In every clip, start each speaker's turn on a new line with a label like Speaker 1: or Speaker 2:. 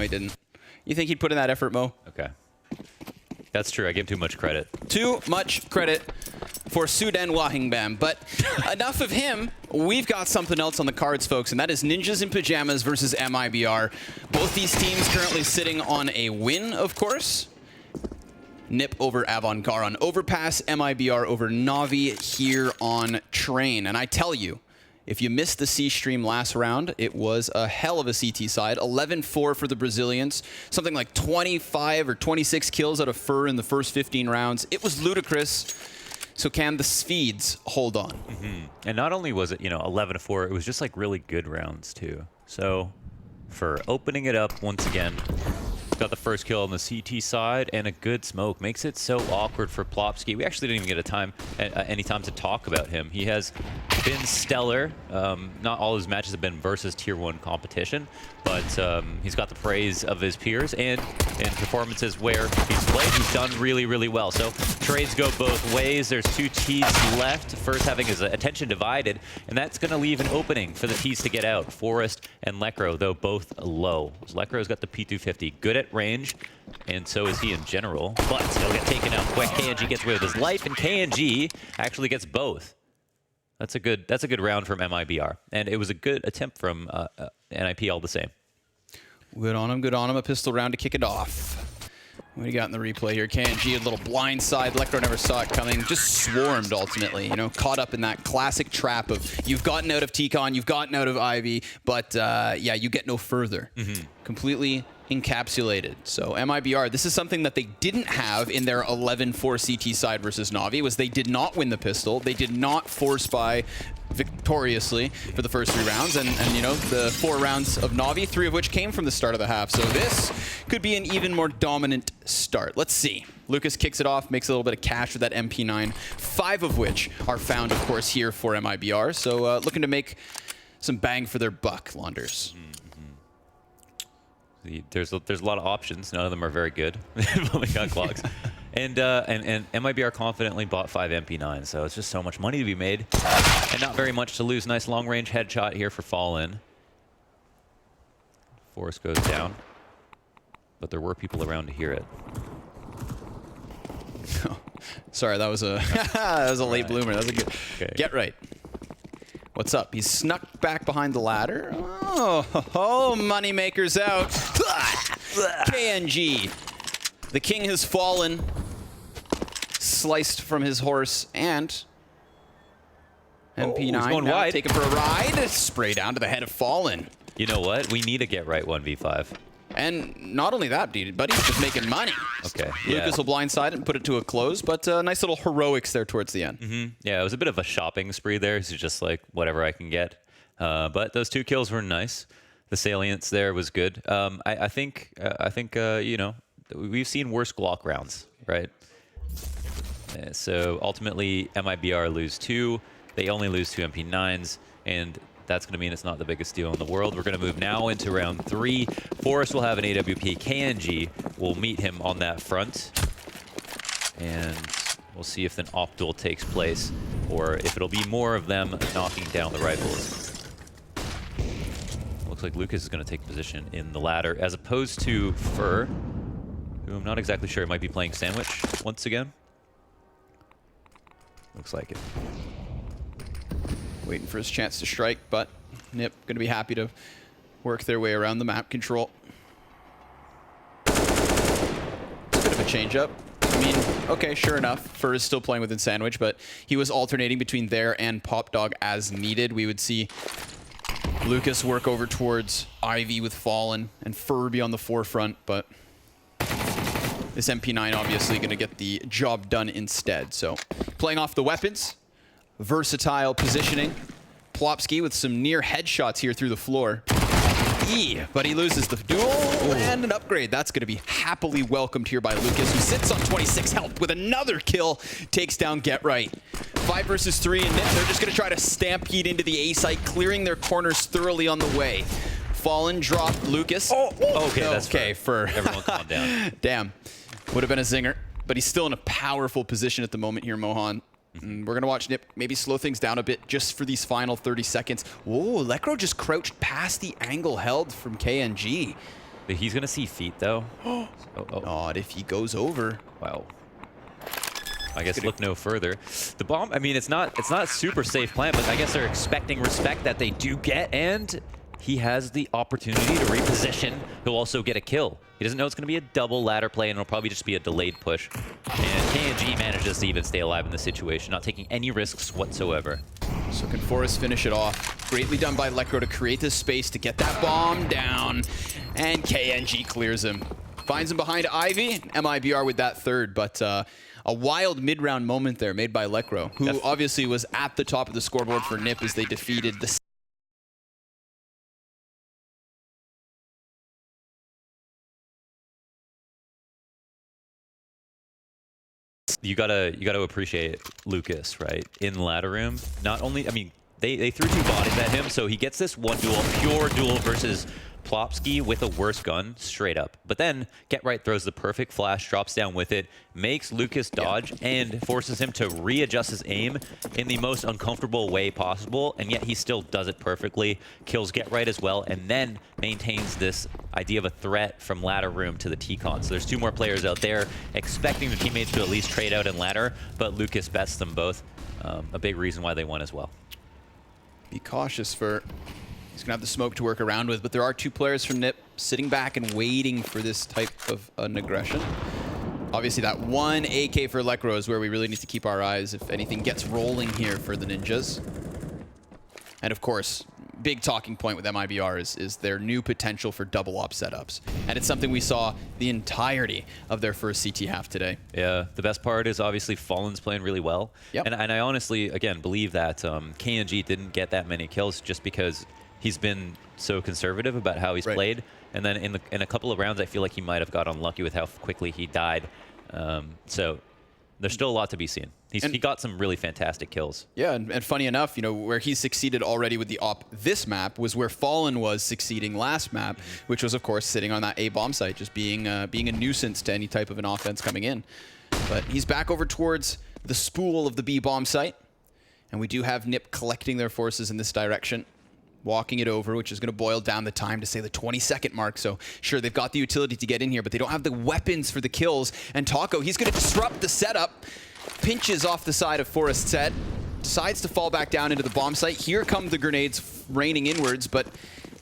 Speaker 1: he didn't. You think he'd put in that effort, Mo?
Speaker 2: Okay. That's true. I give too much credit.
Speaker 1: Too much credit for Suden Wahingbam. But enough of him. We've got something else on the cards, folks, and that is Ninjas in Pajamas versus MIBR. Both these teams currently sitting on a win, of course. NiP over Avant-Garde on Overpass, MIBR over Na'Vi here on Train. And I tell you, if you missed the C stream last round, it was a hell of a CT side. 11-4 for the Brazilians. Something like 25 or 26 kills out of Fur in the first 15 rounds. It was ludicrous. So can the Swedes hold on?
Speaker 2: And not only was it, 11-4, it was just like really good rounds too. So for opening it up once again, got the first kill on the CT side and a good smoke. Makes it so awkward for Plopsky. We actually didn't even get any time to talk about him. He has been stellar. Not all his matches have been versus tier 1 competition, but he's got the praise of his peers, and in performances where he's played, he's done really, really well. So trades go both ways. There's 2 Ts left. First having his attention divided, and that's going to leave an opening for the Ts to get out. Forest and Lekro, though both low. So Lekro's got the P250, good at range, and so is he in general, but he'll get taken out quick. KNG gets away with his life, and KNG actually gets both. That's a good round from MIBR, and it was a good attempt from NiP all the same.
Speaker 1: Good on him, good on him. A pistol round to kick it off. What do you got in the replay here? KNG, a little blind side. Lekro never saw it coming. Just swarmed, ultimately. Caught up in that classic trap of you've gotten out of T-Con, you've gotten out of Ivy, but yeah, you get no further. Completely encapsulated. So MIBR, this is something that they didn't have in their 11-4 CT side versus Na'Vi, was they did not win the pistol. They did not force buy victoriously for the first 3 rounds, and the 4 rounds of Na'Vi, 3 of which came from the start of the half. So this could be an even more dominant start. Let's see. Lucas kicks it off, makes a little bit of cash with that MP9, 5 of which are found, of course, here for MIBR. So looking to make some bang for their buck, Launders.
Speaker 2: There's a lot of options. None of them are very good. We got clocks. And MIBR confidently bought 5 MP9s, so it's just so much money to be made. And not very much to lose. Nice long-range headshot here for Fallen. Forest goes down. But there were people around to hear it.
Speaker 1: Sorry, that was a that was a late bloomer. That was a good get right. What's up? He's snuck back behind the ladder. Oh, moneymaker's out. KNG. The king has fallen. Sliced from his horse, and MP9
Speaker 2: going
Speaker 1: now
Speaker 2: wide.
Speaker 1: taken for a ride. Spray down to the head of Fallen.
Speaker 2: You know what? We need to get right 1v5.
Speaker 1: And not only that, dude, but he's just making money.
Speaker 2: Okay.
Speaker 1: Lucas will blindside it and put it to a close, but nice little heroics there towards the end.
Speaker 2: Yeah, it was a bit of a shopping spree there. He's just like, whatever I can get. But those 2 kills were nice. The salience there was good. I think we've seen worse Glock rounds, right? So ultimately, MIBR lose 2. They only lose 2 MP9s, and that's going to mean it's not the biggest deal in the world. We're going to move now into round 3. Forrest will have an AWP. KNG will meet him on that front. And we'll see if an op-duel takes place, or if it'll be more of them knocking down the rifles. Looks like Lucas is going to take position in the ladder, as opposed to Fur, who I'm not exactly sure might be playing Sandwich once again. Looks like it.
Speaker 1: Waiting for his chance to strike, but NiP going to be happy to work their way around the map control. Bit of a change-up. I mean, okay, sure enough, Fur is still playing within Sandwich, but he was alternating between there and Pop Dog as needed. We would see Lucas work over towards Ivy with Fallen and Fur be on the forefront, but this MP9 obviously going to get the job done instead. So playing off the weapons. Versatile positioning. Plopsky with some near headshots here through the floor. But he loses the duel and an upgrade. That's going to be happily welcomed here by Lucas, who sits on 26 health with another kill. Takes down Get Right. 5 versus 3, and NiP, they're just going to try to stampede into the A site, clearing their corners thoroughly on the way. Fallen dropped Lucas.
Speaker 2: Okay, that's
Speaker 1: okay. For
Speaker 2: everyone calm down.
Speaker 1: Damn. Would have been a zinger, but he's still in a powerful position at the moment here, Mohan. And we're going to watch NiP maybe slow things down a bit just for these final 30 seconds. Whoa, Lekro just crouched past the angle held from KNG.
Speaker 2: But he's going to see feet, though. Oh,
Speaker 1: Not if he goes over.
Speaker 2: wow. I guess look no further. The bomb, I mean, it's not a super safe plan, but I guess they're expecting respect that they do get, and he has the opportunity to reposition. He'll also get a kill. He doesn't know it's going to be a double ladder play, and it'll probably just be a delayed push. And KNG manages to even stay alive in this situation, not taking any risks whatsoever.
Speaker 1: So can Forrest finish it off? Greatly done by Lekro to create this space to get that bomb down. And KNG clears him. Finds him behind Ivy. MIBR with that third, but a wild mid-round moment there made by Lekro, who obviously was at the top of the scoreboard for NiP as they defeated the
Speaker 2: You gotta appreciate Lucas, right? In ladder room, not only, I mean, they threw 2 bodies at him, so he gets this one duel, pure duel versus Plopsky with a worse gun, straight up. But then Get Right throws the perfect flash, drops down with it, makes Lucas dodge, and forces him to readjust his aim in the most uncomfortable way possible, and yet he still does it perfectly, kills Get Right as well, and then maintains this idea of a threat from ladder room to the T-Con. So there's 2 more players out there expecting the teammates to at least trade out in ladder, but Lucas bets them both. A big reason why they won as well.
Speaker 1: Be cautious for... He's going to have the smoke to work around with, but there are 2 players from NiP sitting back and waiting for this type of an aggression. Obviously, that one AK for Lekro is where we really need to keep our eyes if anything gets rolling here for the Ninjas. And of course, big talking point with MIBR is their new potential for double op setups. And it's something we saw the entirety of their first CT half today.
Speaker 2: Yeah, the best part is obviously Fallen's playing really well.
Speaker 1: Yep.
Speaker 2: And I honestly, again, believe that KNG didn't get that many kills just because he's been so conservative about how he's played. And then in a couple of rounds, I feel like he might have got unlucky with how quickly he died. So there's still a lot to be seen. He got some really fantastic kills.
Speaker 1: Yeah, and funny enough, you know, where he succeeded already with the op this map was where Fallen was succeeding last map, which was, of course, sitting on that A bomb site, just being a nuisance to any type of an offense coming in. But he's back over towards the spool of the B bomb site, and we do have NiP collecting their forces in this direction, walking it over, which is going to boil down the time to, say, the 20-second mark. So, sure, they've got the utility to get in here, but they don't have the weapons for the kills. And Taco, he's going to disrupt the setup, pinches off the side of Forrest's head, decides to fall back down into the bomb site. Here come the grenades raining inwards, but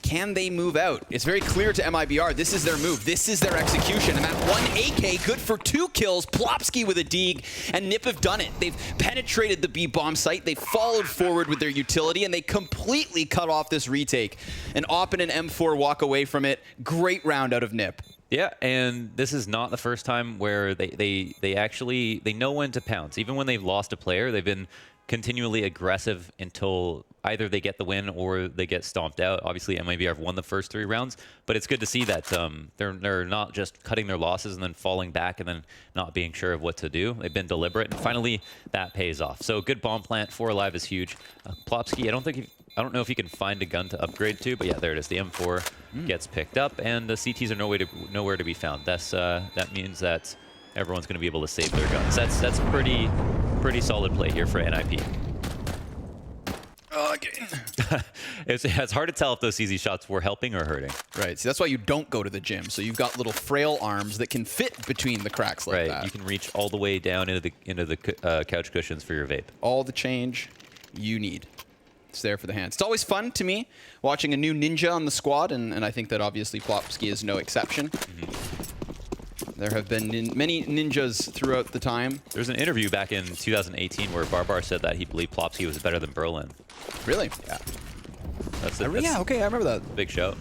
Speaker 1: can they move out? It's very clear to MIBR, this is their move, this is their execution, and that one AK, good for 2 kills, Plopsky with a dig, and NiP have done it. They've penetrated the B bomb site, they followed forward with their utility, and they completely cut off this retake. An op and an M4 walk away from it. Great round out of NiP.
Speaker 2: Yeah, and this is not the first time where they know when to pounce. Even when they've lost a player, they've been continually aggressive until either they get the win or they get stomped out. Obviously, MIBR have won the first 3 rounds, but it's good to see that they're not just cutting their losses and then falling back and then not being sure of what to do. They've been deliberate, and finally that pays off. So good bomb plant, 4 alive is huge. Plopsky, I don't know if he can find a gun to upgrade to, but yeah, there it is. The M4 gets picked up, and the CTs are nowhere to be found. That means that everyone's going to be able to save their guns. That's a pretty solid play here for NiP. It's hard to tell if those easy shots were helping or hurting.
Speaker 1: Right. See, that's why you don't go to the gym. So you've got little frail arms that can fit between the cracks like that.
Speaker 2: Right. You can reach all the way down into the couch cushions for your vape.
Speaker 1: All the change you need. It's there for the hands. It's always fun to me watching a new ninja on the squad, and I think that obviously Plopsky is no exception. There have been many ninjas throughout the time.
Speaker 2: There was an interview back in 2018 where Barbar said that he believed Plopsky was better than Berlin.
Speaker 1: Really?
Speaker 2: Yeah.
Speaker 1: Yeah, okay, I remember that.
Speaker 2: Big show.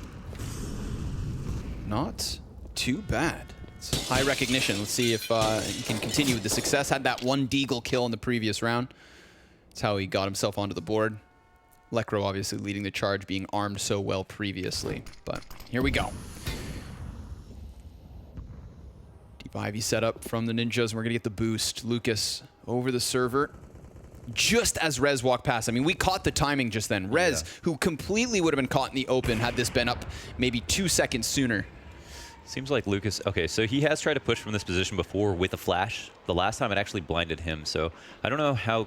Speaker 1: Not too bad. It's high recognition. Let's see if he can continue with the success. Had that one Deagle kill in the previous round. That's how he got himself onto the board. Lekro obviously leading the charge, being armed so well previously. But here we go. Deep Ivy setup from the Ninjas, and we're going to get the boost. Lucas over the server. Just as Rez walked past. I mean, we caught the timing just then. Rez, who completely would have been caught in the open had this been up maybe 2 seconds sooner.
Speaker 2: Seems like Lucas... Okay, so he has tried to push from this position before with a flash. The last time it actually blinded him, so I don't know how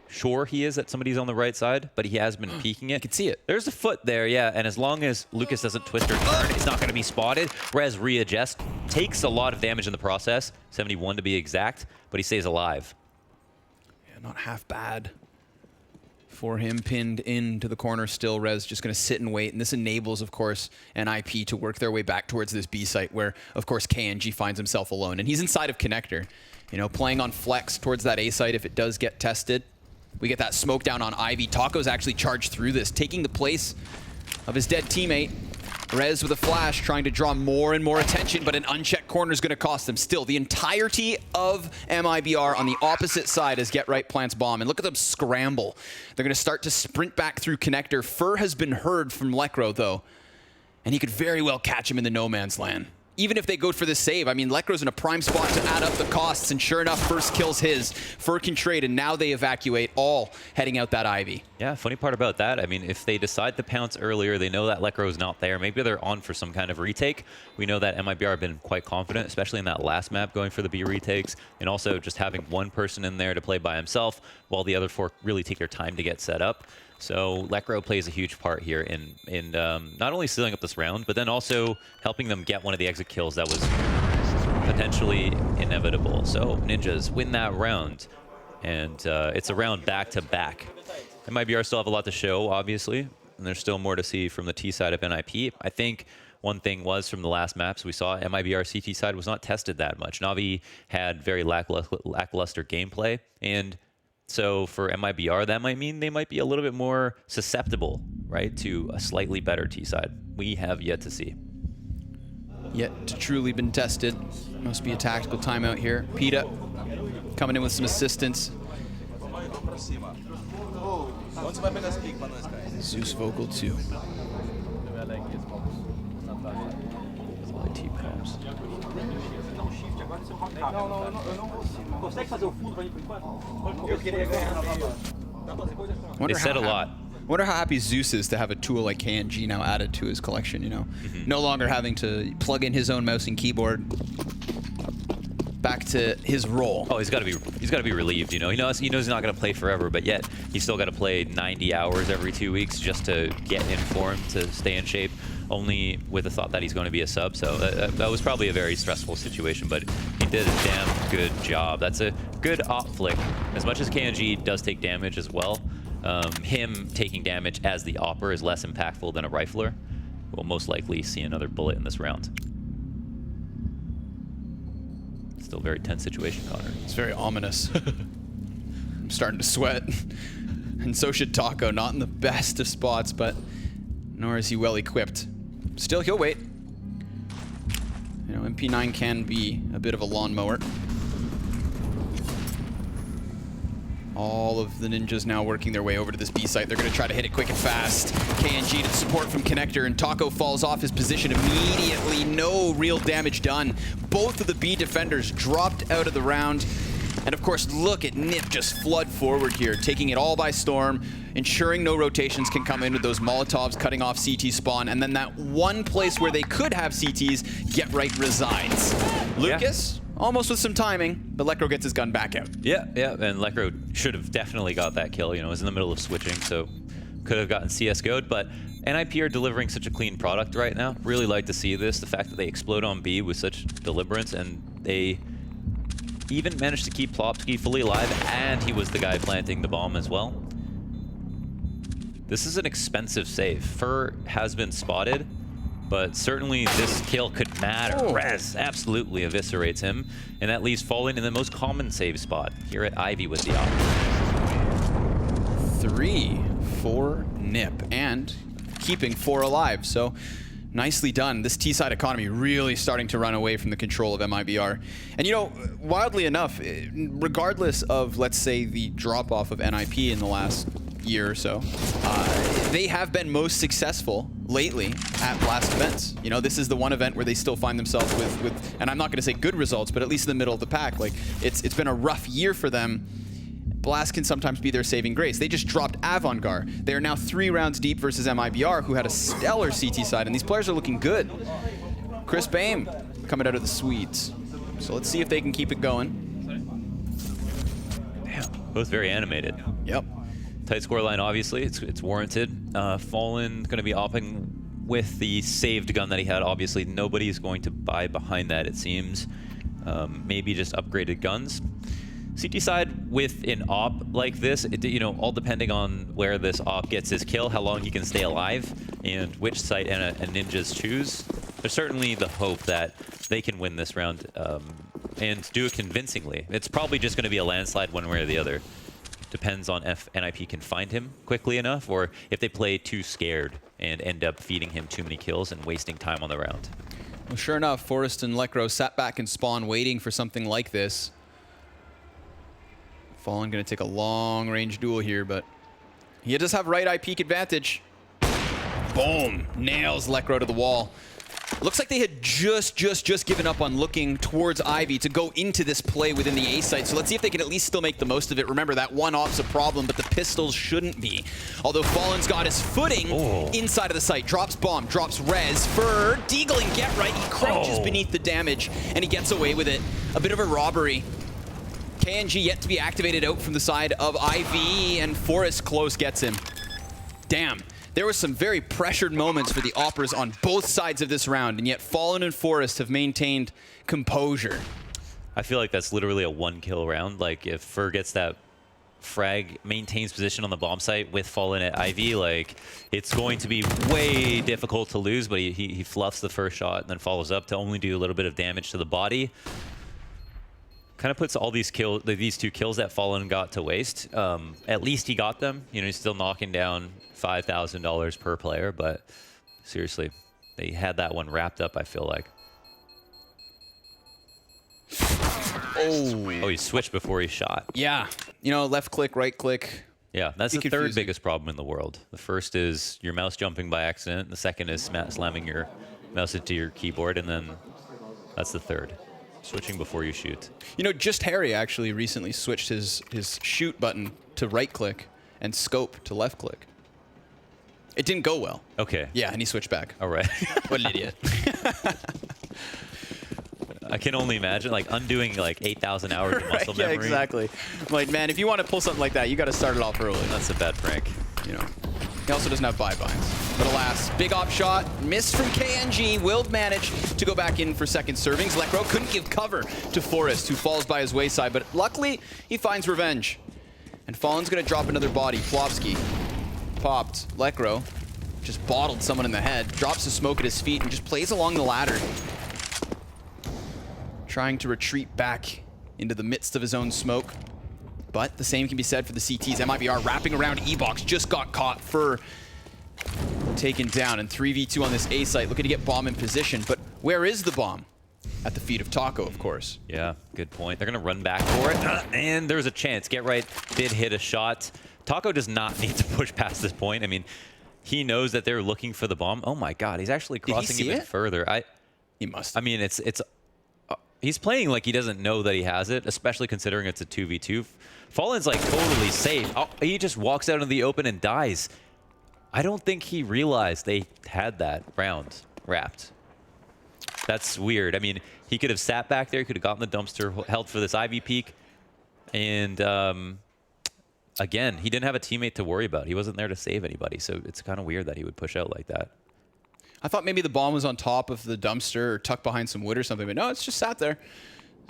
Speaker 2: sure he is that somebody's on the right side, but he has been peeking it.
Speaker 1: You can see it.
Speaker 2: There's a foot there, yeah, and as long as Lucas doesn't twist or turn, it's not going to be spotted. Rez readjusts, takes a lot of damage in the process, 71 to be exact, but he stays alive.
Speaker 1: Yeah, not half bad for him, pinned into the corner still. Rez just going to sit and wait, and this enables, of course, NiP to work their way back towards this B site where, of course, KNG finds himself alone, and he's inside of Connector. You know, playing on flex towards that A site if it does get tested. We get that smoke down on Ivy. Taco's actually charged through this, taking the place of his dead teammate. Rez with a flash, trying to draw more and more attention, but an unchecked corner is going to cost them. Still, the entirety of MIBR on the opposite side as Get Right plants bomb. And look at them scramble. They're going to start to sprint back through Connector. Fur has been heard from Lekro, though, and he could very well catch him in the no man's land. Even if they go for the save, I mean, Lekro's in a prime spot to add up the costs, and sure enough, first kills his. Fur can trade, and now they evacuate, all heading out that Ivy.
Speaker 2: Yeah, funny part about that, I mean, if they decide to pounce earlier, they know that Lekro's not there. Maybe they're on for some kind of retake. We know that MIBR have been quite confident, especially in that last map, going for the B retakes, and also just having one person in there to play by himself, while the other four really take their time to get set up. So Lekro plays a huge part here in not only sealing up this round, but then also helping them get one of the exit kills that was potentially inevitable. So Ninjas win that round, and it's a round back-to-back. MIBR still have a lot to show, obviously, and there's still more to see from the T side of NiP. I think one thing was from the last maps we saw, MIBR CT side was not tested that much. Na'Vi had very lackluster gameplay, and so for MIBR, that might mean they might be a little bit more susceptible, right, to a slightly better T side. We have yet to see.
Speaker 1: Yet to truly been tested. Must be a tactical timeout here. Pita coming in with some assistance. Zeus Vogel too.
Speaker 2: They said a lot.
Speaker 1: Wonder how happy Zeus is to have a tool like KNG now added to his collection, you know? No longer having to plug in his own mouse and keyboard. Back to his role.
Speaker 2: Oh, he's got to be relieved, you know. He knows he's not going to play forever, but yet he's still got to play 90 hours every 2 weeks just to get in form, to stay in shape, only with the thought that he's going to be a sub. So that was probably a very stressful situation, but he did a damn good job. That's a good op flick. As much as KNG does take damage as well, him taking damage as the opper is less impactful than a rifler. We'll most likely see another bullet in this round. Still a very tense situation, Connor.
Speaker 1: It's very ominous. I'm starting to sweat. And so should Taco. Not in the best of spots, but nor is he well equipped. Still, he'll wait. You know, MP9 can be a bit of a lawnmower. All of the Ninjas now working their way over to this B site. They're going to try to hit it quick and fast. KNG to support from Connector, and Taco falls off his position immediately. No real damage done. Both of the B defenders dropped out of the round. And of course, look at NiP just flood forward here, taking it all by storm, ensuring no rotations can come in with those Molotovs, cutting off CT spawn, and then that one place where they could have CTs, Get Right resides. Lucas? Almost with some timing, but Lekro gets his gun back out.
Speaker 2: Yeah, and Lekro should have definitely got that kill. You know, was in the middle of switching, so could have gotten CSGO'd, but NiP are delivering such a clean product right now. Really like to see this. The fact that they explode on B with such deliberance, and they even managed to keep Plopsky fully alive, and he was the guy planting the bomb as well. This is an expensive save. Fur has been spotted, but certainly this kill could matter.
Speaker 1: Oh.
Speaker 2: Rez absolutely eviscerates him, and that leaves Fallen in the most common save spot here at Ivy with the op.
Speaker 1: 3 for NiP, and keeping 4 alive, so nicely done. This T-side economy really starting to run away from the control of MIBR. And you know, wildly enough, regardless of, let's say, the drop-off of NiP in the last year or so, they have been most successful lately at blast events. You know, this is the one event where they still find themselves with and I'm not going to say good results, but at least in the middle of the pack. Like, it's been a rough year for them. Blast can sometimes be their saving grace. They just dropped Avantgarde. They are now 3 rounds deep versus MIBR, who had a stellar CT side, and these players are looking good. Crisp aim coming out of the Swedes. So let's see if they can keep it going.
Speaker 2: Damn. Both very animated.
Speaker 1: Yep.
Speaker 2: Tight scoreline, obviously. It's warranted. Fallen going to be opping with the saved gun that he had. Obviously, nobody's going to buy behind that, it seems. Maybe just upgraded guns. CT side with an op like this, you know, all depending on where this op gets his kill, how long he can stay alive, and which site and ninjas choose. There's certainly the hope that they can win this round and do it convincingly. It's probably just going to be a landslide one way or the other. Depends on if NiP can find him quickly enough, or if they play too scared and end up feeding him too many kills and wasting time on the round.
Speaker 1: Well, sure enough, Forrest and Lekro sat back in spawn waiting for something like this. Fallen going to take a long-range duel here, but he does have right eye peek advantage. Boom! Nails Lekro to the wall. Looks like they had just given up on looking towards Ivy to go into this play within the A site. So let's see if they can at least still make the most of it. Remember, that one op's a problem, but the pistols shouldn't be. Although Fallen's got his footing inside of the site. Drops bomb, drops res for Deagle and Get Right. He crouches beneath the damage, and he gets away with it. A bit of a robbery. KNG yet to be activated out from the side of Ivy, and Forrest close gets him. Damn. There were some very pressured moments for the Oppers on both sides of this round, and yet Fallen and Forrest have maintained composure.
Speaker 2: I feel like that's literally a one-kill round. Like, if Fur gets that frag, maintains position on the bomb site with Fallen at Ivy, like, it's going to be way difficult to lose, but he fluffs the first shot and then follows up to only do a little bit of damage to the body. Kind of puts all these two kills that Fallen got to waste. At least he got them. You know, he's still knocking down $5,000 per player, but seriously, they had that one wrapped up, I feel like. Oh, he switched before he shot.
Speaker 1: Yeah. You know, left click, right click.
Speaker 2: Yeah, that's the third biggest problem in the world. The first is your mouse jumping by accident. The second is slamming your mouse into your keyboard, and then that's the third. Switching before you shoot. You
Speaker 1: know, Just Harry actually recently switched his shoot button to right click and scope to left click. It didn't go well.
Speaker 2: Okay.
Speaker 1: Yeah, and he switched back.
Speaker 2: All right.
Speaker 1: What an idiot.
Speaker 2: I can only imagine, like, undoing, like, 8,000 hours of muscle memory.
Speaker 1: Yeah, exactly. Like, man, if you want to pull something like that, you got to start it off early.
Speaker 2: That's a bad prank.
Speaker 1: You know. He also doesn't have buy-binds. But alas, big op shot, missed from KNG, will manage to go back in for second servings. Lekro couldn't give cover to Forrest, who falls by his wayside, but luckily, he finds revenge. And Fallen's going to drop another body. Plovsky popped. Lekro just bottled someone in the head, drops the smoke at his feet, and just plays along the ladder. Trying to retreat back into the midst of his own smoke. But the same can be said for the CTs. MIBR wrapping around E-Box, just got caught. Fur taken down, and 3v2 on this A site, looking to get bomb in position. But where is the bomb? At the feet of Taco, of course.
Speaker 2: Yeah, good point. They're going to run back for it, and there's a chance. Get Right did hit a shot. Taco does not need to push past this point. I mean, he knows that they're looking for the bomb. Oh my God, he's actually crossing even further.
Speaker 1: He must.
Speaker 2: I mean, he's playing like he doesn't know that he has it, especially considering it's a 2v2. Fallen's like totally safe. Oh, he just walks out in the open and dies. I don't think he realized they had that round wrapped. That's weird. I mean, he could have sat back there, he could have gotten the dumpster, held for this Ivy peek, and again, he didn't have a teammate to worry about. He wasn't there to save anybody, so it's kind of weird that he would push out like that.
Speaker 1: I thought maybe the bomb was on top of the dumpster or tucked behind some wood or something, but no, it's just sat there.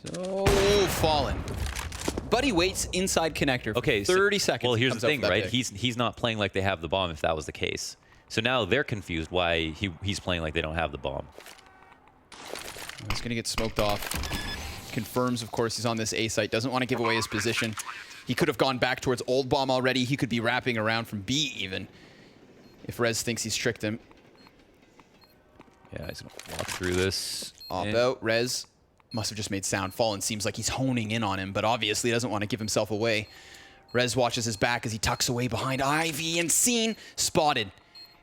Speaker 1: So, Fallen. Buddy waits inside connector for 30 seconds.
Speaker 2: Well, here's the thing, right? He's not playing like they have the bomb if that was the case. So now they're confused why he's playing like they don't have the bomb.
Speaker 1: He's going to get smoked off. Confirms, of course, he's on this A site. Doesn't want to give away his position. He could have gone back towards Old Bomb already. He could be wrapping around from B even, if Rez thinks he's tricked him.
Speaker 2: Yeah, he's going to walk through this.
Speaker 1: Op out. Rez must have just made sound. Fallen seems like he's honing in on him, but obviously doesn't want to give himself away. Rez watches his back as he tucks away behind Ivy, and seen, spotted.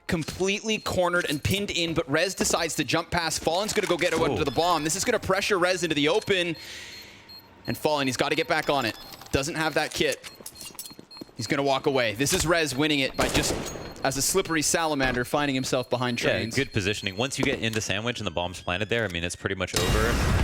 Speaker 1: Completely cornered and pinned in, but Rez decides to jump past. Fallen's going to go get into the bomb. This is going to pressure Rez into the open. And Fallen, he's got to get back on it. Doesn't have that kit. He's going to walk away. This is Rez winning it by just, as a slippery salamander, finding himself behind trains.
Speaker 2: Yeah, good positioning. Once you get into sandwich and the bomb's planted there, I mean, it's pretty much over.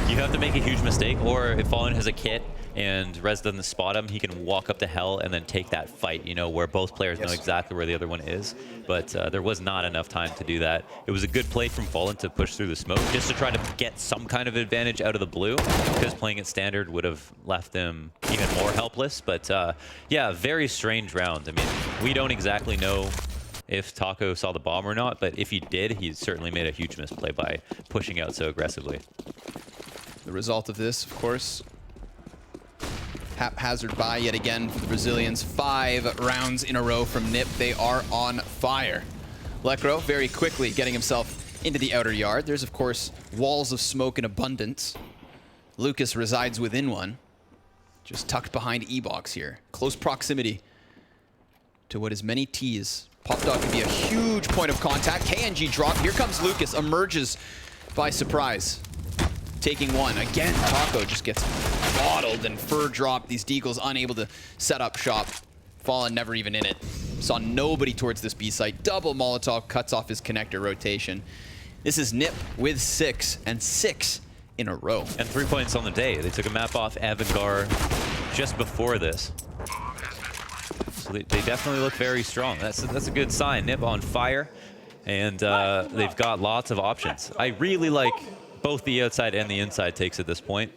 Speaker 2: You have to make a huge mistake, or if Fallen has a kit and Rez doesn't spot him, he can walk up to hell and then take that fight, you know, where both players know exactly where the other one is. But there was not enough time to do that. It was a good play from Fallen to push through the smoke just to try to get some kind of advantage out of the blue, because playing it standard would have left him even more helpless. But yeah, very strange round. I mean, we don't exactly know if Taco saw the bomb or not, but if he did, he certainly made a huge misplay by pushing out so aggressively.
Speaker 1: The result of this, of course, haphazard buy yet again for the Brazilians. 5 rounds in a row from NiP. They are on fire. Lekro very quickly getting himself into the outer yard. There's, of course, walls of smoke in abundance. Lucas resides within one, just tucked behind E-Box here. Close proximity to what is many T's. Pop Dog could be a huge point of contact. KNG drop. Here comes Lucas. Emerges by surprise. Taking one. Again, Taco just gets bottled and fur drop. These Deagles unable to set up shop. Fallen never even in it. Saw nobody towards this B site. Double Molotov cuts off his connector rotation. This is NiP with 6, and 6 in a row.
Speaker 2: And 3 points on the day. They took a map off Avangar just before this. So they definitely look very strong. That's a good sign. NiP on fire, and they've got lots of options. I really like both the outside and the inside takes at this point.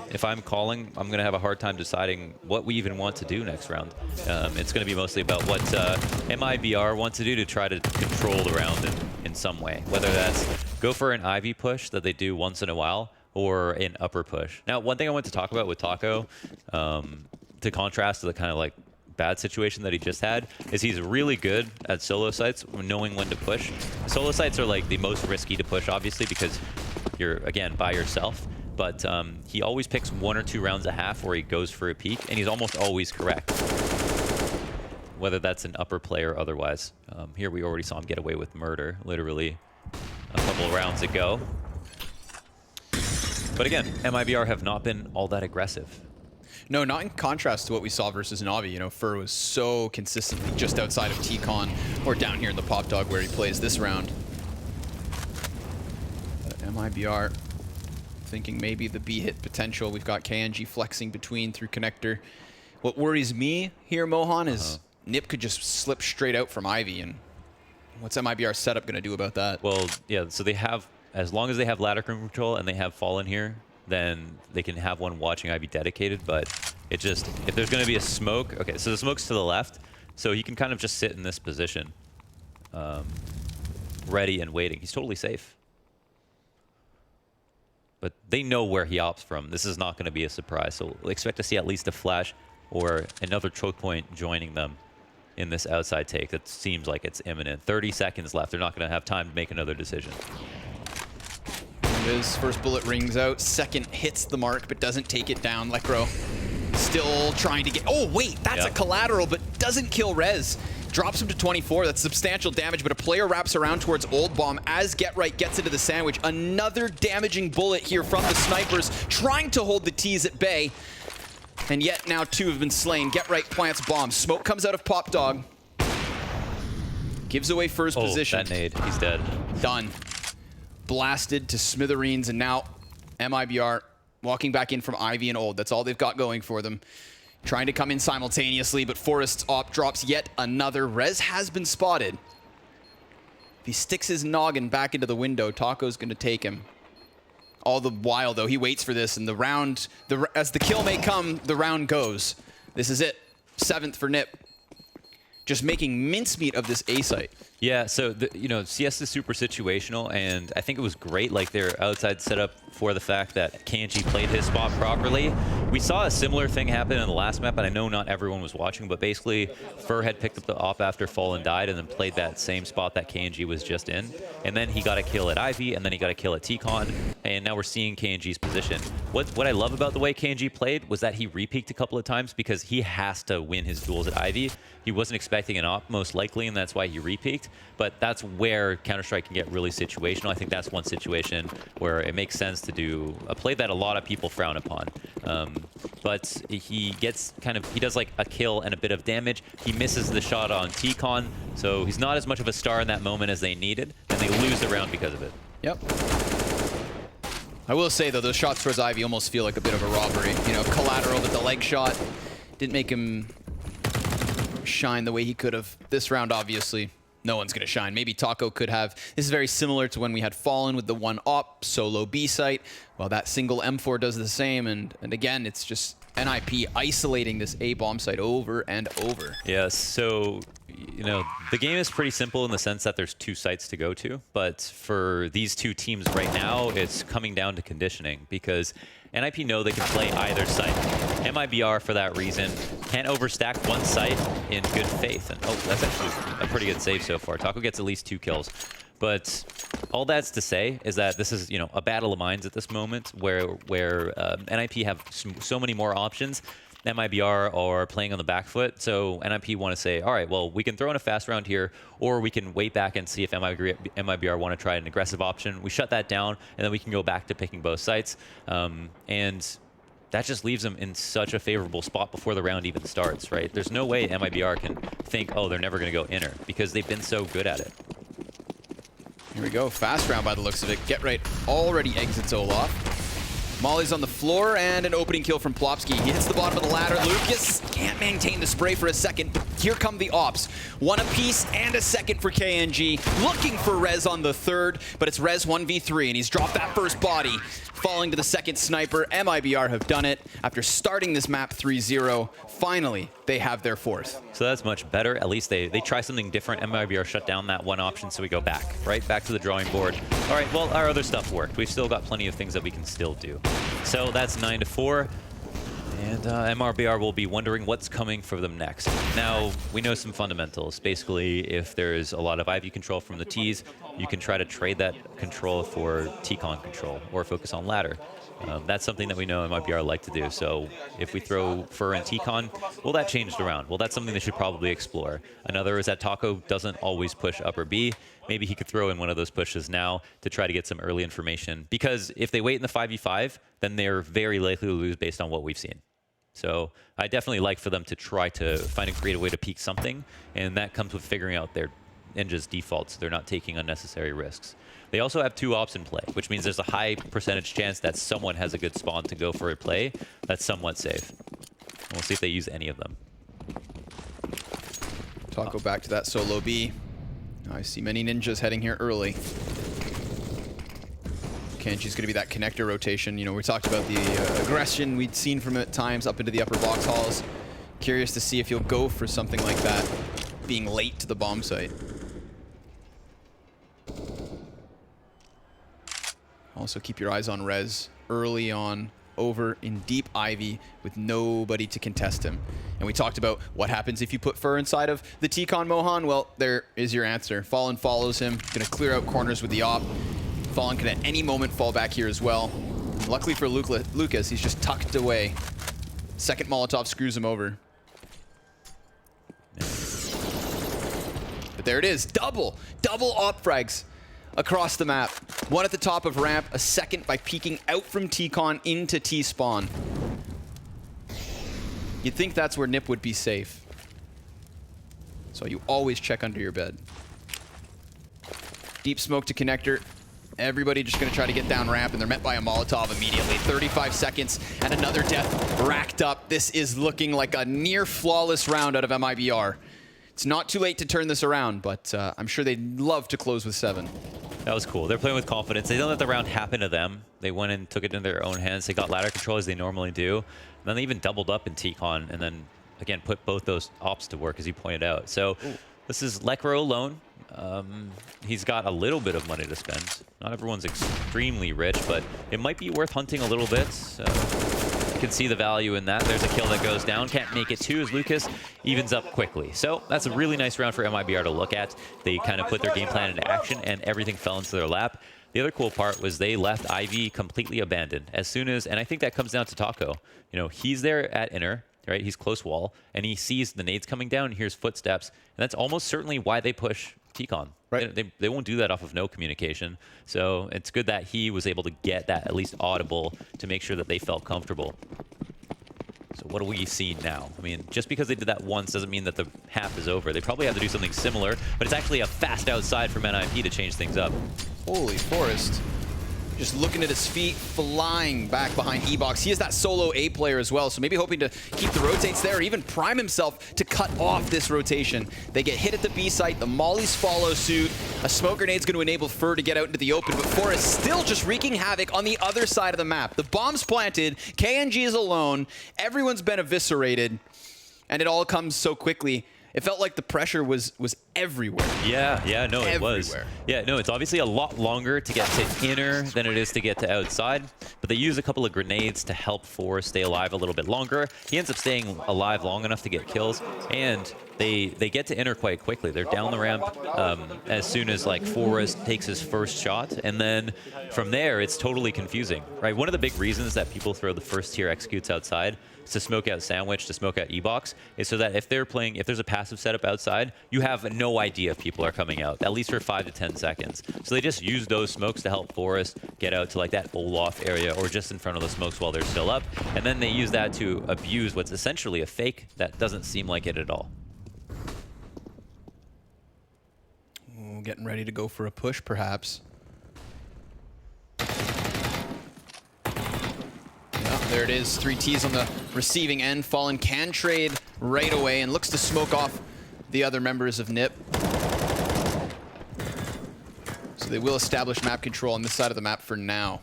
Speaker 2: If I'm calling, I'm going to have a hard time deciding what we even want to do next round. It's going to be mostly about what MIBR wants to do to try to control the round in some way, whether that's go for an Ivy push that they do once in a while or an upper push. Now, one thing I want to talk about with Taco, to contrast to the kind of like bad situation that he just had, is he's really good at solo sites, knowing when to push. Solo sites are like the most risky to push, obviously, because you're, again, by yourself. But he always picks 1 or 2 rounds a half where he goes for a peek, and he's almost always correct, whether that's an upper play or otherwise. Here we already saw him get away with murder, literally a couple rounds ago. But again, MIBR have not been all that aggressive.
Speaker 1: No, not in contrast to what we saw versus Navi. You know, Fur was so consistently just outside of T-Con or down here in the Pop Dog where he plays this round. But MIBR thinking maybe the B-hit potential. We've got KNG flexing between through connector. What worries me here, Mohan, is NiP could just slip straight out from Ivy, and what's MIBR's setup going to do about that?
Speaker 2: Well, yeah, so they have, as long as they have ladder control and they have Fallen here, then they can have one watching Ivy dedicated. But it just, if there's going to be a smoke, okay, so the smoke's to the left, so he can kind of just sit in this position, ready and waiting. He's totally safe. But they know where he opts from. This is not going to be a surprise, so we'll expect to see at least a flash or another choke point joining them in this outside take. That seems like it's imminent. 30 seconds left. They're not going to have time to make another decision.
Speaker 1: His first bullet rings out, second hits the mark, but doesn't take it down. Lekro still trying to get, oh wait, that's a collateral, but doesn't kill Rez. Drops him to 24, that's substantial damage, but a player wraps around towards Old Bomb as Get Right gets into the sandwich. Another damaging bullet here from the snipers, trying to hold the T's at bay. And yet now 2 have been slain. Get Right plants bomb. Smoke comes out of Pop Dog. Gives away Fur's position.
Speaker 2: That nade, he's dead.
Speaker 1: Done. Blasted to smithereens, and now MIBR walking back in from Ivy and Old. That's all they've got going for them. Trying to come in simultaneously, but Forrest's op drops yet another. Rez has been spotted. If he sticks his noggin back into the window, Taco's going to take him. All the while, though, he waits for this, and the round, as the kill may come, the round goes. This is it. 7th for NiP. Just making mincemeat of this A site.
Speaker 2: Yeah, so, you know, CS is super situational, and I think it was great, like, their outside setup for the fact that KNG played his spot properly. We saw a similar thing happen in the last map, and I know not everyone was watching, but basically, Fur had picked up the op after Fallen died and then played that same spot that KNG was just in. And then he got a kill at Ivy, and then he got a kill at T-Con, and now we're seeing KNG's position. What I love about the way KNG played was that he re-peeked a couple of times because he has to win his duels at Ivy. He wasn't expecting an op, most likely, and that's why he re-peeked. But that's where Counter-Strike can get really situational. I think that's one situation where it makes sense to do a play that a lot of people frown upon. But he gets kind of, he does like a kill and a bit of damage. He misses the shot on T-Con, so he's not as much of a star in that moment as they needed, and they lose the round because of it.
Speaker 1: Yep. I will say, though, those shots towards Ivy almost feel like a bit of a robbery. You know, collateral, but the leg shot didn't make him shine the way he could have. This round, obviously, no one's going to shine. Maybe Taco could have. This is very similar to when we had Fallen with the one op, solo B site. Well, that single M4 does the same. And again, it's just NiP isolating this A bomb site over and over.
Speaker 2: Yeah, so, you know, the game is pretty simple in the sense that there's 2 sites to go to. But for these 2 teams right now, it's coming down to conditioning because NiP know they can play either site. MIBR, for that reason, can't overstack one site in good faith. And oh, that's actually a pretty good save so far. Taco gets at least 2 kills. But all that's to say is that this is, you know, a battle of minds at this moment where NiP have so many more options. MIBR are playing on the back foot, so NiP want to say, all right, well, we can throw in a fast round here, or we can wait back and see if MIBR want to try an aggressive option. We shut that down, and then we can go back to picking both sites. And that just leaves them in such a favorable spot before the round even starts, right? There's no way MIBR can think, oh, they're never going to go inner, because they've been so good at it.
Speaker 1: Here we go. Fast round by the looks of it. Get right already exits Olaf. Molly's on the floor, and an opening kill from Plopsky. He hits the bottom of the ladder. Lucas can't maintain the spray for a second, but here come the ops. One apiece and a second for KNG. Looking for Rez on the third, but it's Rez 1v3, and he's dropped that first body. Falling to the second sniper. MIBR have done it. After starting this map 3-0, finally, they have their fourth.
Speaker 2: So that's much better. At least they try something different. MIBR shut down that one option, so we go back, right? Back to the drawing board. All right, well, our other stuff worked. We've still got plenty of things that we can still do. So that's 9-4. And MIBR will be wondering what's coming for them next. Now, we know some fundamentals. Basically, if there's a lot of IV control from the Ts, you can try to trade that control for T-Con control or focus on ladder. That's something that we know MIBR like to do. So if we throw Fur and T-Con, will that change the round? Well, that's something they should probably explore. Another is that Taco doesn't always push upper B. Maybe he could throw in one of those pushes now to try to get some early information. Because if they wait in the 5v5, then they're very likely to lose based on what we've seen. So I definitely like for them to try to find a creative way to peek something, and that comes with figuring out their Ninja's defaults so they're not taking unnecessary risks. They also have 2 ops in play, which means there's a high percentage chance that someone has a good spawn to go for a play that's somewhat safe. And we'll see if they use any of them.
Speaker 1: Taco back to that solo B. I see many ninjas heading here early. Kenji's going to be that connector rotation. You know, we talked about the aggression we'd seen from him at times up into the upper box halls. Curious to see if he'll go for something like that, being late to the bomb site. Also keep your eyes on Rez early on over in deep Ivy with nobody to contest him. And we talked about what happens if you put Fur inside of the T-Con Mohan. Well, there is your answer. Fallen follows him, going to clear out corners with the op. Fallen can at any moment fall back here as well. Luckily for Lucas, he's just tucked away. Second Molotov screws him over. But there it is, double op frags across the map. One at the top of ramp, a second by peeking out from T-Con into T-Spawn. You'd think that's where NiP would be safe. So you always check under your bed. Deep smoke to connector. Everybody just going to try to get down ramp, and they're met by a Molotov immediately. 35 seconds, and another death racked up. This is looking like a near flawless round out of MIBR. It's not too late to turn this around, but I'm sure they'd love to close with 7.
Speaker 2: That was cool. They're playing with confidence. They don't let the round happen to them. They went and took it into their own hands. They got ladder control as they normally do. And then they even doubled up in T-Con, and then, again, put both those ops to work, as you pointed out. So this is Lekro alone. He's got a little bit of money to spend. Not everyone's extremely rich, but it might be worth hunting a little bit. So you can see the value in that. There's a kill that goes down. Can't make it 2 as Lucas evens up quickly. So that's a really nice round for MIBR to look at. They kind of put their game plan into action, and everything fell into their lap. The other cool part was they left Ivy completely abandoned. As soon as, and I think that comes down to Taco. You know, he's there at inner. Right, he's close wall, and he sees the nades coming down, and hears footsteps, and that's almost certainly why they push T-Con.
Speaker 1: Right.
Speaker 2: They won't do that off of no communication, so it's good that he was able to get that at least audible to make sure that they felt comfortable. So what do we see now? I mean, just because they did that once doesn't mean that the half is over. They probably have to do something similar, but it's actually a fast outside from NiP to change things up.
Speaker 1: Holy Forest. just looking at his feet, flying back behind E-Box. He is that solo A player as well, so maybe hoping to keep the rotates there, or even prime himself to cut off this rotation. They get hit at the B site, the mollies follow suit. A smoke grenade's going to enable Fur to get out into the open, but Forrest still just wreaking havoc on the other side of the map. The bomb's planted, KNG is alone, everyone's been eviscerated, and it all comes so quickly. It felt like the pressure was everywhere.
Speaker 2: Yeah, no, it was.
Speaker 1: Everywhere.
Speaker 2: Yeah, no, it's obviously a lot longer to get to inner than it is to get to outside, but they use a couple of grenades to help Forrest stay alive a little bit longer. He ends up staying alive long enough to get kills, and they get to inner quite quickly. They're down the ramp as soon as like Forrest takes his first shot, and then from there it's totally confusing, right? One of the big reasons that people throw the first tier executes outside to smoke out Sandwich, to smoke out E-Box, is so that if they're playing, if there's a passive setup outside, you have no idea if people are coming out, at least for 5 to 10 seconds. So they just use those smokes to help Forrest get out to like that Olaf area or just in front of the smokes while they're still up. And then they use that to abuse what's essentially a fake that doesn't seem like it at all.
Speaker 1: Ooh, getting ready to go for a push, perhaps. There it is, 3Ts on the receiving end. Fallen can trade right away and looks to smoke off the other members of NiP. So they will establish map control on this side of the map for now.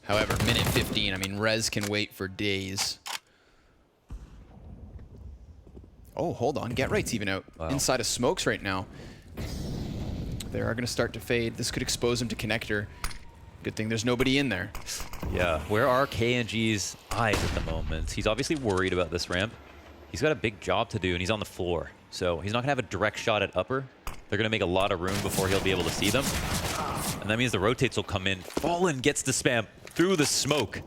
Speaker 1: However, minute 15, I mean, Rez can wait for days. Oh, hold on, Get Right's even out inside of smokes right now. They are going to start to fade. This could expose him to connector. Good thing there's nobody in there.
Speaker 2: Yeah, where are KNG's eyes at the moment? He's obviously worried about this ramp. He's got a big job to do, and he's on the floor. So he's not going to have a direct shot at upper. They're going to make a lot of room before he'll be able to see them. And that means the rotates will come in. Fallen gets the spam through the smoke.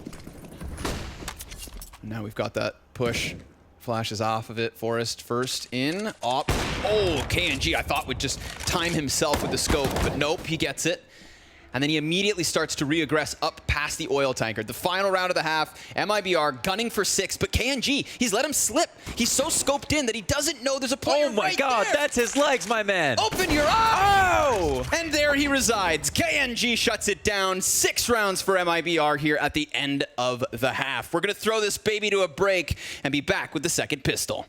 Speaker 1: Now we've got that push. Flashes off of it. Forrest first in. Op. Oh, KNG I thought would just time himself with the scope, but nope, he gets it. And then he immediately starts to re-aggress up past the oil tanker. The final round of the half, MIBR gunning for 6, but KNG, he's let him slip. He's so scoped in that he doesn't know there's a player
Speaker 2: Oh my God,
Speaker 1: there.
Speaker 2: that's his legs, my man.
Speaker 1: Open your eyes! Oh! And there he resides. KNG shuts it down. 6 rounds for MIBR here at the end of the half. We're going to throw this baby to a break and be back with the second pistol.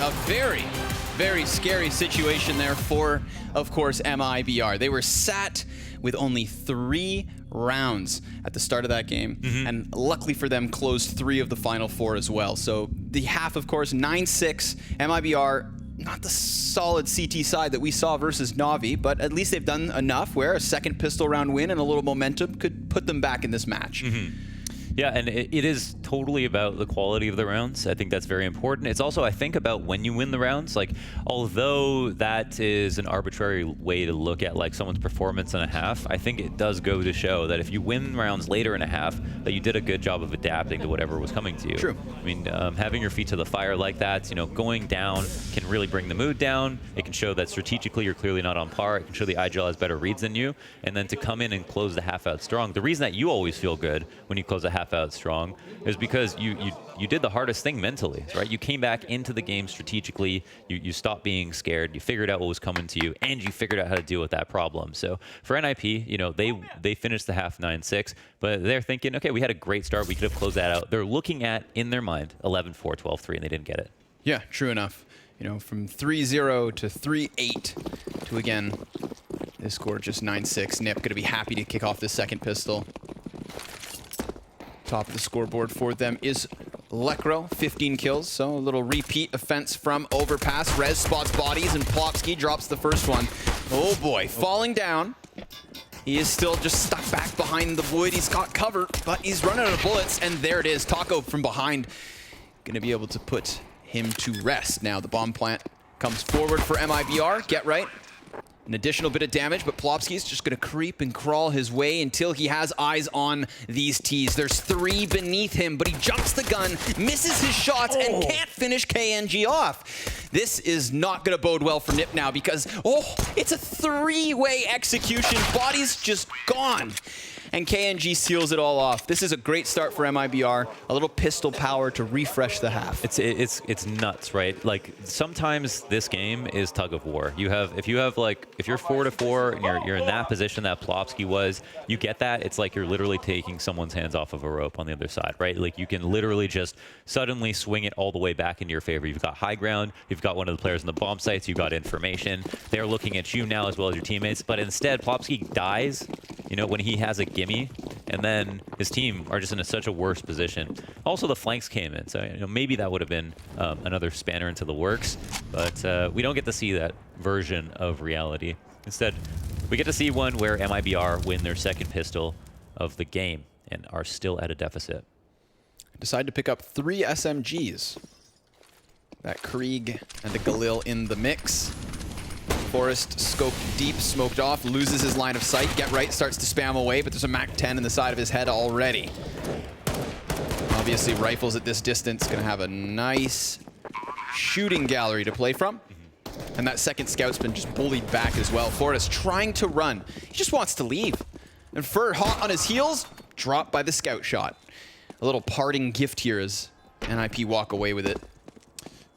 Speaker 1: A very, very scary situation there for, of course, MIBR. They were sat with only 3 rounds at the start of that game, and luckily for them, closed 3 of the final 4 as well. So the half, of course, 9-6, MIBR not the solid CT side that we saw versus Na'Vi, but at least they've done enough where a second pistol round win and a little momentum could put them back in this match.
Speaker 2: Yeah, and it is totally about the quality of the rounds. I think that's very important. It's also, I think, about when you win the rounds. Like, although that is an arbitrary way to look at like someone's performance in a half, I think it does go to show that if you win rounds later in a half, that you did a good job of adapting to whatever was coming to you.
Speaker 1: True.
Speaker 2: I mean, having your feet to the fire like that, you know, going down can really bring the mood down. It can show that strategically you're clearly not on par. It can show the IGL has better reads than you. And then to come in and close the half out strong. The reason that you always feel good when you close a half out strong is because you did the hardest thing mentally, right? You came back into the game strategically. You stopped being scared. You figured out what was coming to you, and you figured out how to deal with that problem. So for NiP, you know, they finished the half 9-6, but they're thinking, okay, we had a great start. We could have closed that out. They're looking at, in their mind, 11-4, 12-3, and they didn't get it.
Speaker 1: Yeah, true enough. You know, from 3-0 to 3-8 to, again, this score just 9-6. NiP going to be happy to kick off this second pistol. Top of the scoreboard for them is Lekro, 15 kills, so a little repeat offense from Overpass. Rez spots bodies, and Plopsky drops the first one. Oh boy, falling down. He is still just stuck back behind the wood. He's got cover, but he's running out of bullets, and there it is. Taco from behind. Gonna be able to put him to rest. Now the bomb plant comes forward for MIBR. Get right. An additional bit of damage, but Plopsky's just going to creep and crawl his way until he has eyes on these Ts. There's 3 beneath him, but he jumps the gun, misses his shots, and can't finish KNG off. This is not going to bode well for NiP now because, it's a 3-way execution. Body's just gone. And KNG seals it all off. This is a great start for MIBR. A little pistol power to refresh the half.
Speaker 2: It's nuts, right? Like sometimes this game is tug of war. If you're 4-4 and you're in that position that Plopsky was, you get that. It's like you're literally taking someone's hands off of a rope on the other side, right? Like you can literally just suddenly swing it all the way back into your favor. You've got high ground. You've got one of the players in the bomb sites. You've got information. They're looking at you now as well as your teammates. But instead, Plopsky dies, you know, when he has a gimme, and then his team are just in such a worse position. Also, the flanks came in, so you know, maybe that would have been another spanner into the works, but we don't get to see that version of reality. Instead, we get to see one where MIBR win their second pistol of the game and are still at a deficit.
Speaker 1: Decide to pick up 3 SMGs. That Krieg and the Galil in the mix. Forrest scoped deep, smoked off, loses his line of sight. Get right, starts to spam away, but there's a MAC-10 in the side of his head already. Obviously, rifles at this distance gonna have a nice shooting gallery to play from. And that second scout's been just bullied back as well. Forrest trying to run. He just wants to leave. And Fur, hot on his heels, dropped by the scout shot. A little parting gift here as NiP walk away with it.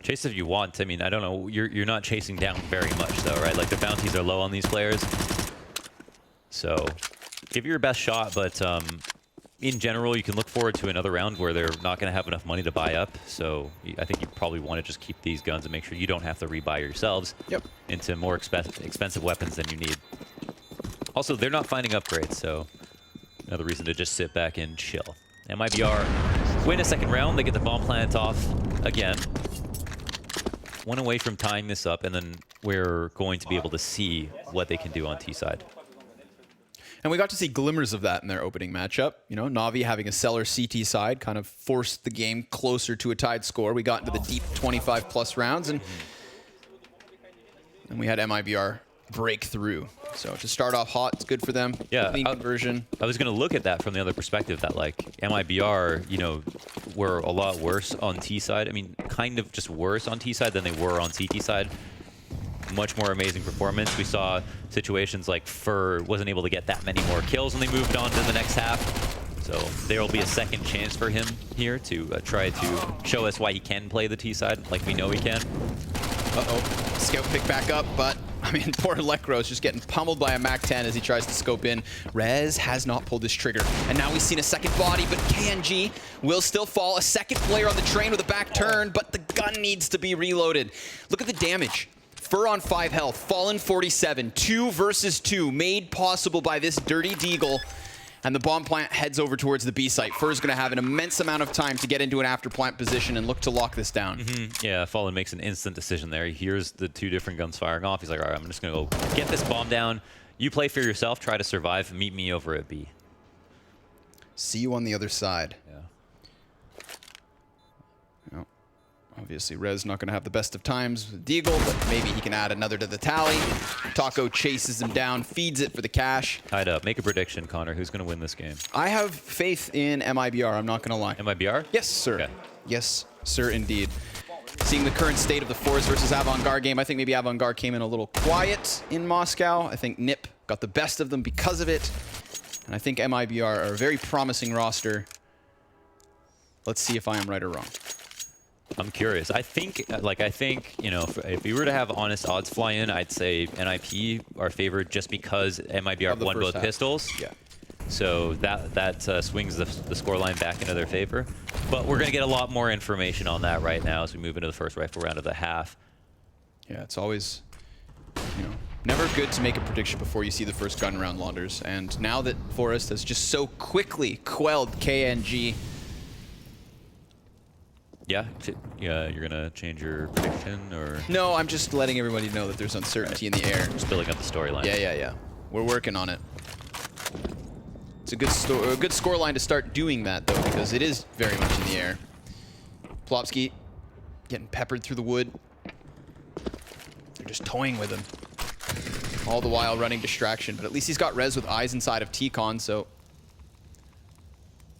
Speaker 2: Chase if you want. I mean, I don't know. You're not chasing down very much, though, right? Like, the bounties are low on these players. So, give it your best shot, but in general, you can look forward to another round where they're not going to have enough money to buy up. So, I think you probably want to just keep these guns and make sure you don't have to rebuy yourselves into more expensive weapons than you need. Also, they're not finding upgrades, so another reason to just sit back and chill. MIBR win a second round. They get the bomb plant off again. One away from tying this up, and then we're going to be able to see what they can do on T side.
Speaker 1: And we got to see glimmers of that in their opening matchup. You know, Na'Vi having a stellar CT side kind of forced the game closer to a tied score. We got into the deep 25-plus rounds, and we had MIBR break through. So to start off hot, it's good for them.
Speaker 2: Yeah,
Speaker 1: clean conversion.
Speaker 2: I was going to look at that from the other perspective that, like, MIBR, you know, were a lot worse on T side. I mean, kind of just worse on T side than they were on CT side. Much more amazing performance. We saw situations like Fur wasn't able to get that many more kills when they moved on to the next half. So there will be a second chance for him here to try to show us why he can play the T side like we know he can.
Speaker 1: Uh-oh. Scout pick back up, but I mean, poor Lekro is just getting pummeled by a MAC-10 as he tries to scope in. Rez has not pulled his trigger. And now we've seen a second body, but KNG will still fall. A second player on the train with a back turn, but the gun needs to be reloaded. Look at the damage. Fur on 5 health, Fallen 47, 2 versus 2, made possible by this dirty Deagle. And the bomb plant heads over towards the B site. Fur's going to have an immense amount of time to get into an after plant position and look to lock this down.
Speaker 2: Yeah, Fallen makes an instant decision there. He hears the 2 different guns firing off. He's like, all right, I'm just going to go get this bomb down. You play for yourself, try to survive, meet me over at B.
Speaker 1: See you on the other side.
Speaker 2: Yeah.
Speaker 1: Well, obviously, Rez not going to have the best of times with Deagle, but maybe he can add another to the tally. Taco chases him down, feeds it for the cash.
Speaker 2: Tied up. Make a prediction, Connor. Who's going to win this game?
Speaker 1: I have faith in MIBR, I'm not going to lie.
Speaker 2: MIBR?
Speaker 1: Yes, sir.
Speaker 2: Okay.
Speaker 1: Yes, sir, indeed. Seeing the current state of the Force versus Avant-Garde game, I think maybe Avant-Garde came in a little quiet in Moscow. I think NiP got the best of them because of it. And I think MIBR are a very promising roster. Let's see if I am right or wrong.
Speaker 2: I'm curious. I think, you know, if we were to have honest odds fly in, I'd say NiP are favored just because MIBR won both pistols.
Speaker 1: Yeah.
Speaker 2: So that swings the scoreline back into their favor. But we're going to get a lot more information on that right now as we move into the first rifle round of the half.
Speaker 1: Yeah, it's always, you know, never good to make a prediction before you see the first gun round, Launders. And now that Forrest has just so quickly quelled KNG.
Speaker 2: Yeah, you're going to change your prediction, or?
Speaker 1: No, I'm just letting everybody know that there's uncertainty in the air.
Speaker 2: Just building up the storyline.
Speaker 1: Yeah. We're working on it. It's a good score line to start doing that, though, because it is very much in the air. Plopsky getting peppered through the wood. They're just toying with him. All the while running distraction, but at least he's got Rez with eyes inside of T-Con, so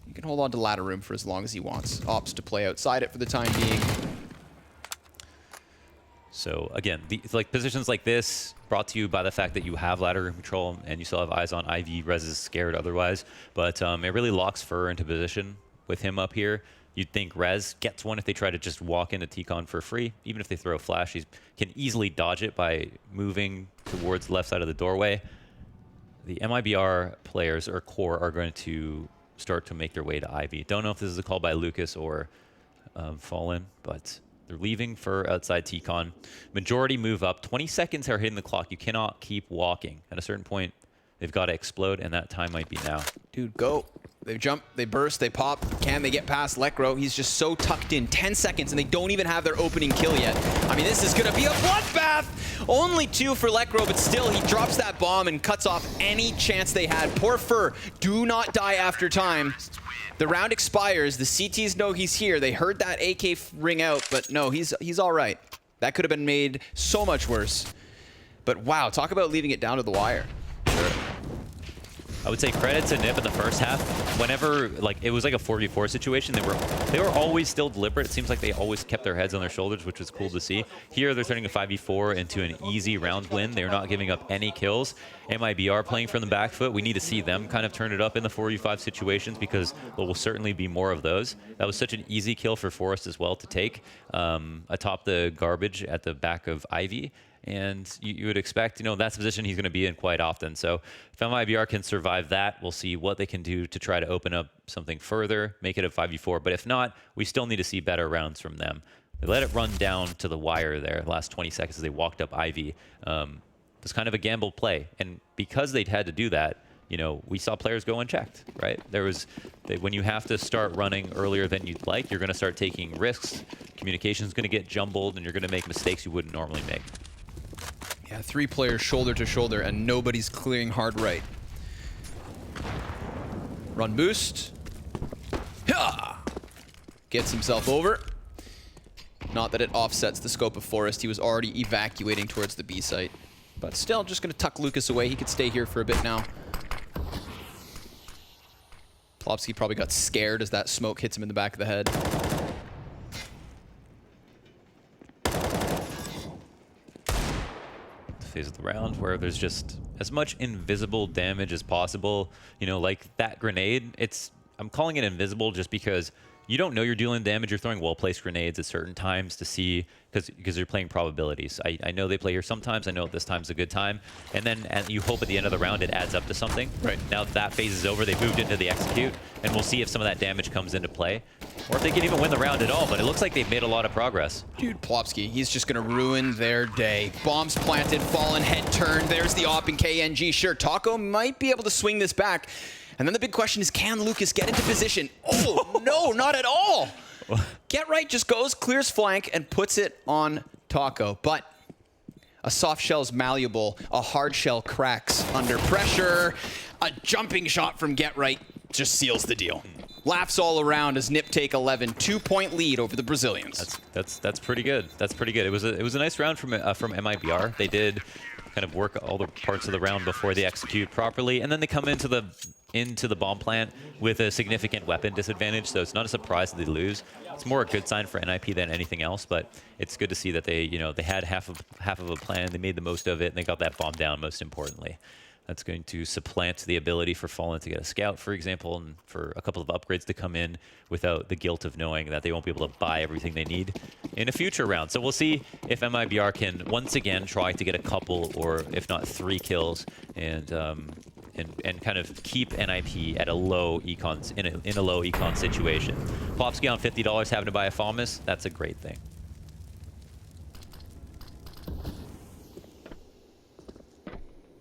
Speaker 1: he can hold on to ladder room for as long as he wants. Opts to play outside it for the time being.
Speaker 2: So again, positions like this brought to you by the fact that you have ladder room control and you still have eyes on Ivy. Rez is scared otherwise, but it really locks Fur into position with him up here. You'd think Rez gets one if they try to just walk into T-Con for free. Even if they throw a flash, he can easily dodge it by moving towards the left side of the doorway. The MIBR players or core are going to start to make their way to Ivy. Don't know if this is a call by Lucas or Fallen, but they're leaving for outside T-Con. Majority move up. 20 seconds are hitting the clock. You cannot keep walking. At a certain point, they've got to explode, and that time might be now. Dude,
Speaker 1: go. They jump, they burst, they pop. Can they get past Lekro? He's just so tucked in. 10 seconds, and they don't even have their opening kill yet. I mean, this is going to be a bloodbath. Only 2 for Lekro, but still, he drops that bomb and cuts off any chance they had. Poor Fur. Do not die after time. The round expires. The CTs know he's here. They heard that AK ring out, but no, he's all right. That could have been made so much worse. But wow, talk about leaving it down to the wire.
Speaker 2: Sure. I would say credit to NiP in the first half. Whenever it was like a 4v4 situation, they were always still deliberate. It seems like they always kept their heads on their shoulders, which was cool to see. Here they're turning a 5v4 into an easy round win. They're not giving up any kills. MIBR playing from the back foot. We need to see them kind of turn it up in the 4v5 situations because there will certainly be more of those. That was such an easy kill for Forrest as well to take atop the garbage at the back of Ivy. And you would expect, that's the position he's going to be in quite often. So if MIBR can survive that, we'll see what they can do to try to open up something further, make it a 5v4. But if not, we still need to see better rounds from them. They let it run down to the wire there, the last 20 seconds as they walked up Ivy. It was kind of a gambled play. And because they'd had to do that, we saw players go unchecked, right? When you have to start running earlier than you'd like, you're going to start taking risks. Communication's going to get jumbled, and you're going to make mistakes you wouldn't normally make.
Speaker 1: Yeah, 3 players shoulder to shoulder, and nobody's clearing hard right. Run boost. Ha! Gets himself over. Not that it offsets the scope of Forrest. He was already evacuating towards the B site. But still, just going to tuck Lucas away. He could stay here for a bit now. Plopsky probably got scared as that smoke hits him in the back of the head.
Speaker 2: Phase of the round where there's just as much invisible damage as possible. Like that grenade, I'm calling it invisible just because you don't know you're dealing damage. You're throwing well-placed grenades at certain times to see, because you're playing probabilities. I know they play here sometimes. I know this time's a good time. And you hope at the end of the round it adds up to something.
Speaker 1: Right.
Speaker 2: Now that phase is over, they've moved into the execute, and we'll see if some of that damage comes into play. Or if they can even win the round at all, but it looks like they've made a lot of progress.
Speaker 1: Dude, Plopsky, he's just going to ruin their day. Bombs planted, Fallen, head turned. There's the op in KNG. Sure, Taco might be able to swing this back. And then the big question is, can Lucas get into position? Oh, no, not at all. Get Right just goes, clears flank, and puts it on Taco. But a soft shell's malleable, a hard shell cracks under pressure. A jumping shot from Get Right just seals the deal. Laughs all around as NiP take 11, 2-point lead over the Brazilians.
Speaker 2: That's pretty good. That's pretty good. It was a nice round from MIBR. They did kind of work all the parts of the round before they execute properly, and then they come into the bomb plant with a significant weapon disadvantage. So it's not a surprise that they lose. It's more a good sign for NiP than anything else. But it's good to see that they they had half of a plan. They made the most of it, and they got that bomb down. Most importantly. That's going to supplant the ability for Fallen to get a scout, for example, and for a couple of upgrades to come in without the guilt of knowing that they won't be able to buy everything they need in a future round. So we'll see if MIBR can once again try to get a couple, or if not 3 kills, and kind of keep NiP at a low econ in a low econ situation. Plopsky on $50 having to buy a Falmus, that's a great thing.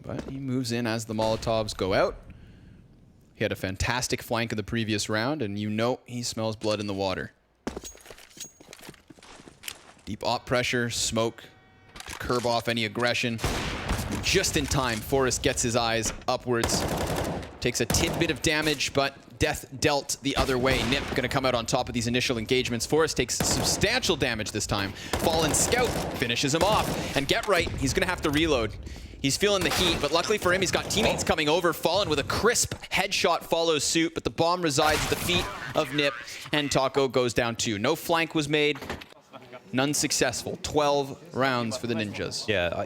Speaker 1: But he moves in as the Molotovs go out. He had a fantastic flank in the previous round, and you know he smells blood in the water. Deep op pressure, smoke to curb off any aggression. Just in time, Forrest gets his eyes upwards. Takes a tidbit of damage, but death dealt the other way. NiP going to come out on top of these initial engagements. Forrest takes substantial damage this time. Fallen Scout finishes him off. And Get Right, he's going to have to reload. He's feeling the heat, but luckily for him, he's got teammates coming over. Fallen with a crisp headshot follows suit, but the bomb resides at the feet of NiP, and Taco goes down too. No flank was made. None successful. 12 rounds for the Ninjas.
Speaker 2: Yeah,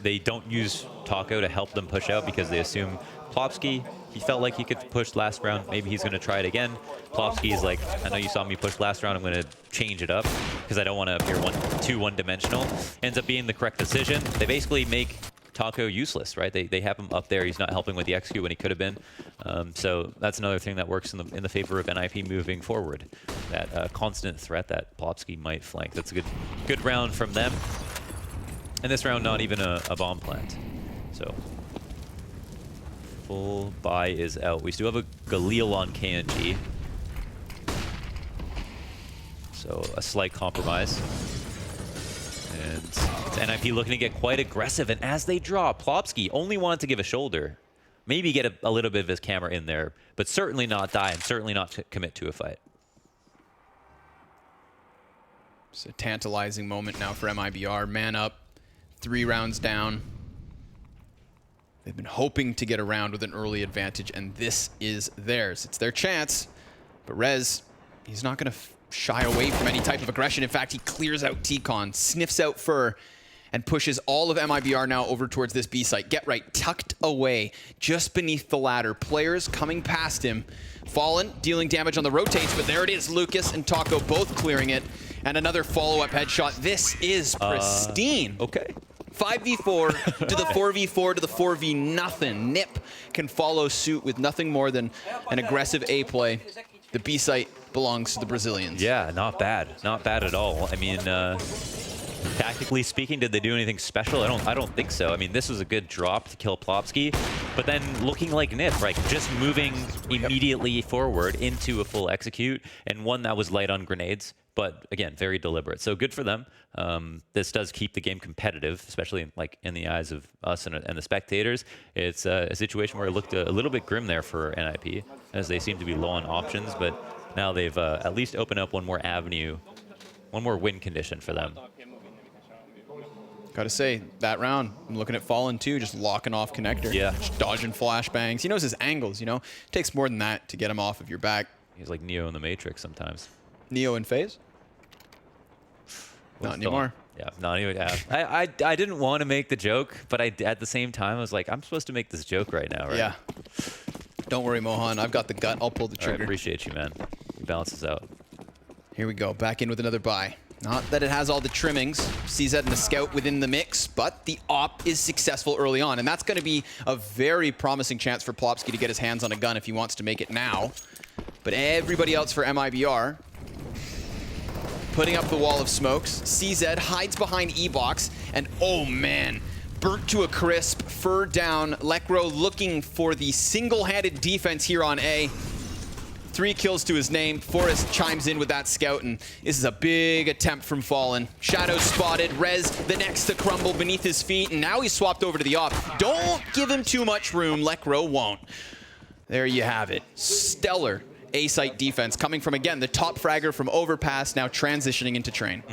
Speaker 2: they don't use Taco to help them push out because they assume Plopsky, he felt like he could push last round. Maybe he's going to try it again. Plopsky is like, I know you saw me push last round. I'm going to change it up because I don't want to appear too one-dimensional. Ends up being the correct decision. They basically make Taco useless, right? They have him up there. He's not helping with the execute when he could have been. So that's another thing that works in the favor of NiP moving forward. That constant threat that Plopsky might flank. That's a good round from them. And this round, not even a bomb plant. So full buy is out. We still have a Galil on KNG. So a slight compromise. And it's NiP looking to get quite aggressive. And as they draw, Plopsky only wanted to give a shoulder. Maybe get a little bit of his camera in there, but certainly not die and certainly not commit to a fight.
Speaker 1: It's a tantalizing moment now for MIBR. Man up, 3 rounds down. They've been hoping to get around with an early advantage, and this is theirs. It's their chance, but Rez, he's not going to shy away from any type of aggression. In fact, he clears out T-Con, sniffs out Fur, and pushes all of MIBR now over towards this B site. Get Right, tucked away, just beneath the ladder. Players coming past him. Fallen, dealing damage on the rotates, but there it is. Lucas and Taco both clearing it. And another follow-up headshot. This is pristine.
Speaker 2: Okay.
Speaker 1: 5v4 to the 4v4 to the 4v nothing. NiP can follow suit with nothing more than an aggressive A play. The B site belongs to the Brazilians.
Speaker 2: Yeah, not bad. Not bad at all. I mean, tactically speaking, did they do anything special? I don't think so. I mean, this was a good drop to kill Plopsky, but then looking like NiP, right? Just moving immediately forward into a full execute, and one that was light on grenades, but again, very deliberate. So good for them. This does keep the game competitive, especially in the eyes of us and the spectators. It's a situation where it looked a little bit grim there for NiP, as they seem to be low on options, but now they've at least opened up one more avenue, one more win condition for them.
Speaker 1: Gotta say, that round, I'm looking at Fallen too, just locking off connector.
Speaker 2: Yeah.
Speaker 1: Just dodging flashbangs. He knows his angles, It takes more than that to get him off of your back.
Speaker 2: He's like Neo in the Matrix sometimes.
Speaker 1: Neo in phase? Not anymore.
Speaker 2: Yeah, not even. I didn't want to make the joke, but at the same time, I was like, I'm supposed to make this joke right now, right?
Speaker 1: Yeah. Don't worry, Mohan. I've got the gut. I'll pull the trigger.
Speaker 2: I appreciate you, man. It balances out.
Speaker 1: Here we go. Back in with another buy. Not that it has all the trimmings. CZ and the Scout within the mix, but the op is successful early on. And that's going to be a very promising chance for Plopsky to get his hands on a gun if he wants to make it now. But everybody else for MIBR putting up the wall of smokes. CZ hides behind E-Box, and oh man, burnt to a crisp, fur down. Lekro looking for the single-handed defense here on A. 3 kills to his name. Forrest chimes in with that scout, and this is a big attempt from Fallen. Shadow spotted. Rez the next to crumble beneath his feet, and now he's swapped over to the op. Don't give him too much room. Lekro won't. There you have it. Stellar A-site defense coming from, again, the top fragger from Overpass, now transitioning into Train.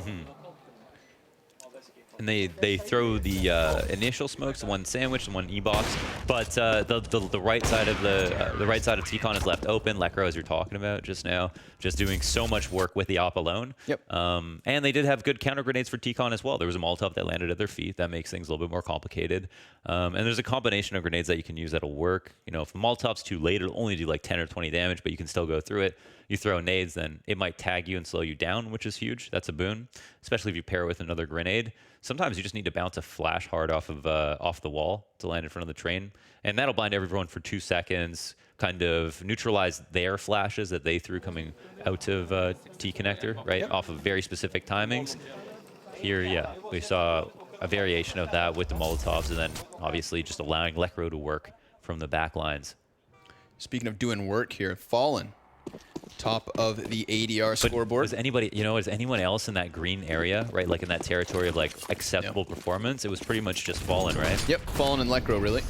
Speaker 2: And they throw the initial smokes, the one sandwich, the one e-box, but the right side of the right side of T-Con is left open. Lekro, as you're talking about just now, just doing so much work with the op alone.
Speaker 1: Yep.
Speaker 2: And they did have good counter grenades for T-Con as well. There was a Molotov that landed at their feet. That makes things a little bit more complicated. And there's a combination of grenades that you can use that'll work. You know, if the Molotov's too late, it'll only do like 10 or 20 damage, but you can still go through it. You throw nades, then it might tag you and slow you down, which is huge. That's a boon, especially if you pair it with another grenade. Sometimes you just need to bounce a flash hard off the wall to land in front of the train, and that'll blind everyone for 2 seconds, kind of neutralize their flashes that they threw coming out of T-connector, right, off of very specific timings. Here, yeah, we saw a variation of that with the Molotovs, and then obviously just allowing Lekro to work from the back lines.
Speaker 1: Speaking of doing work here, Fallen, top of the ADR scoreboard.
Speaker 2: Was anybody, you know, is anyone else in that green area, right? Like in that territory of like acceptable performance? It was pretty much just Fallen, right?
Speaker 1: Yep, Fallen and Lekro really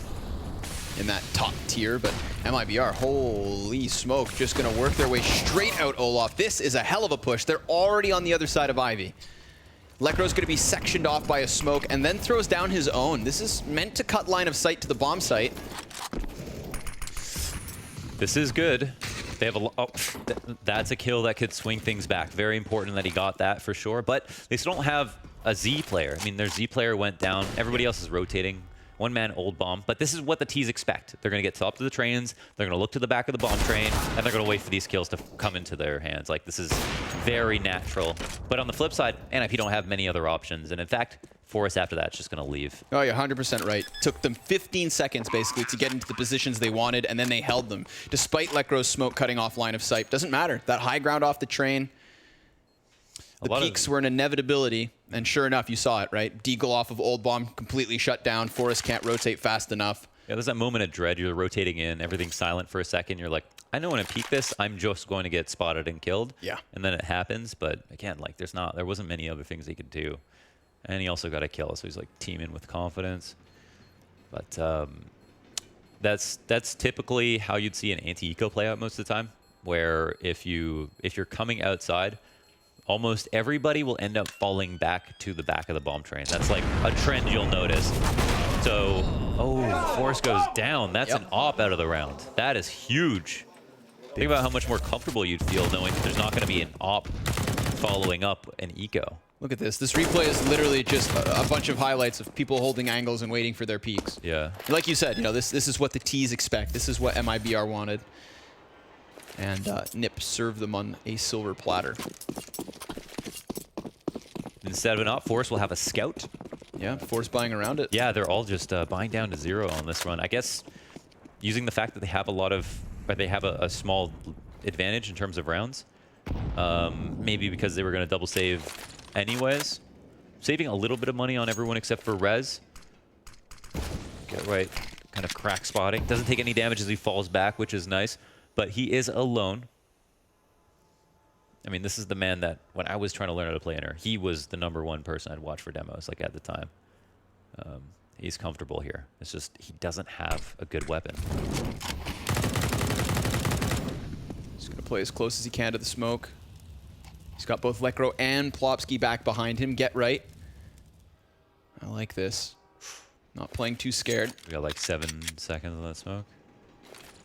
Speaker 1: in that top tier, but MIBR, holy smoke, just gonna work their way straight out Olaf. This is a hell of a push. They're already on the other side of Ivy. Lekro's gonna be sectioned off by a smoke and then throws down his own. This is meant to cut line of sight to the bomb site.
Speaker 2: This is good. They have that's a kill that could swing things back. Very important that he got that for sure. But they still don't have a Z player. I mean, their Z player went down. Everybody else is rotating. One man old bomb. But this is what the T's expect. They're going to get top to the trains. They're going to look to the back of the bomb train. And they're going to wait for these kills to come into their hands. Like, this is very natural. But on the flip side, NiP don't have many other options. And in fact, Forrest after that is just going to leave.
Speaker 1: Oh, you're 100% right. Took them 15 seconds, basically, to get into the positions they wanted, and then they held them. Despite Lekro's smoke cutting off line of sight. Doesn't matter. That high ground off the train, the peaks were an inevitability, and sure enough, you saw it, right? Deagle off of Old Bomb, completely shut down. Forrest can't rotate fast enough.
Speaker 2: Yeah, there's that moment of dread. You're rotating in, everything's silent for a second. You're like, I know when I peek this, I'm just going to get spotted and killed.
Speaker 1: Yeah.
Speaker 2: And then it happens, but again, like there wasn't many other things he could do. And he also got a kill, so he's like teaming with confidence. But that's typically how you'd see an anti-eco play out most of the time, where if you're coming outside, almost everybody will end up falling back to the back of the bomb train. That's like a trend you'll notice. So, oh, Forrest goes down. That's an op out of the round. That is huge. Think about how much more comfortable you'd feel knowing that there's not going to be an op following up an eco.
Speaker 1: Look at this. This replay is literally just a bunch of highlights of people holding angles and waiting for their peaks.
Speaker 2: Yeah.
Speaker 1: Like you said, you know, this is what the T's expect. This is what MIBR wanted. And NiP served them on a silver platter.
Speaker 2: Instead of an op, Forrest will have a scout.
Speaker 1: Yeah, Forrest buying around it.
Speaker 2: Yeah, they're all just buying down to 0 on this run. I guess using the fact that they have a small advantage in terms of rounds. Maybe because they were going to double save anyways. Saving a little bit of money on everyone except for Rez. Get right, kind of crack spotting. Doesn't take any damage as he falls back, which is nice. But he is alone. I mean, this is the man that, when I was trying to learn how to play Inner, he was the #1 person I'd watch for demos, like, at the time. He's comfortable here. It's just, he doesn't have a good weapon.
Speaker 1: He's going to play as close as he can to the smoke. He's got both Lekro and Plopsky back behind him. Get right. I like this. Not playing too scared.
Speaker 2: We got like 7 seconds on that smoke.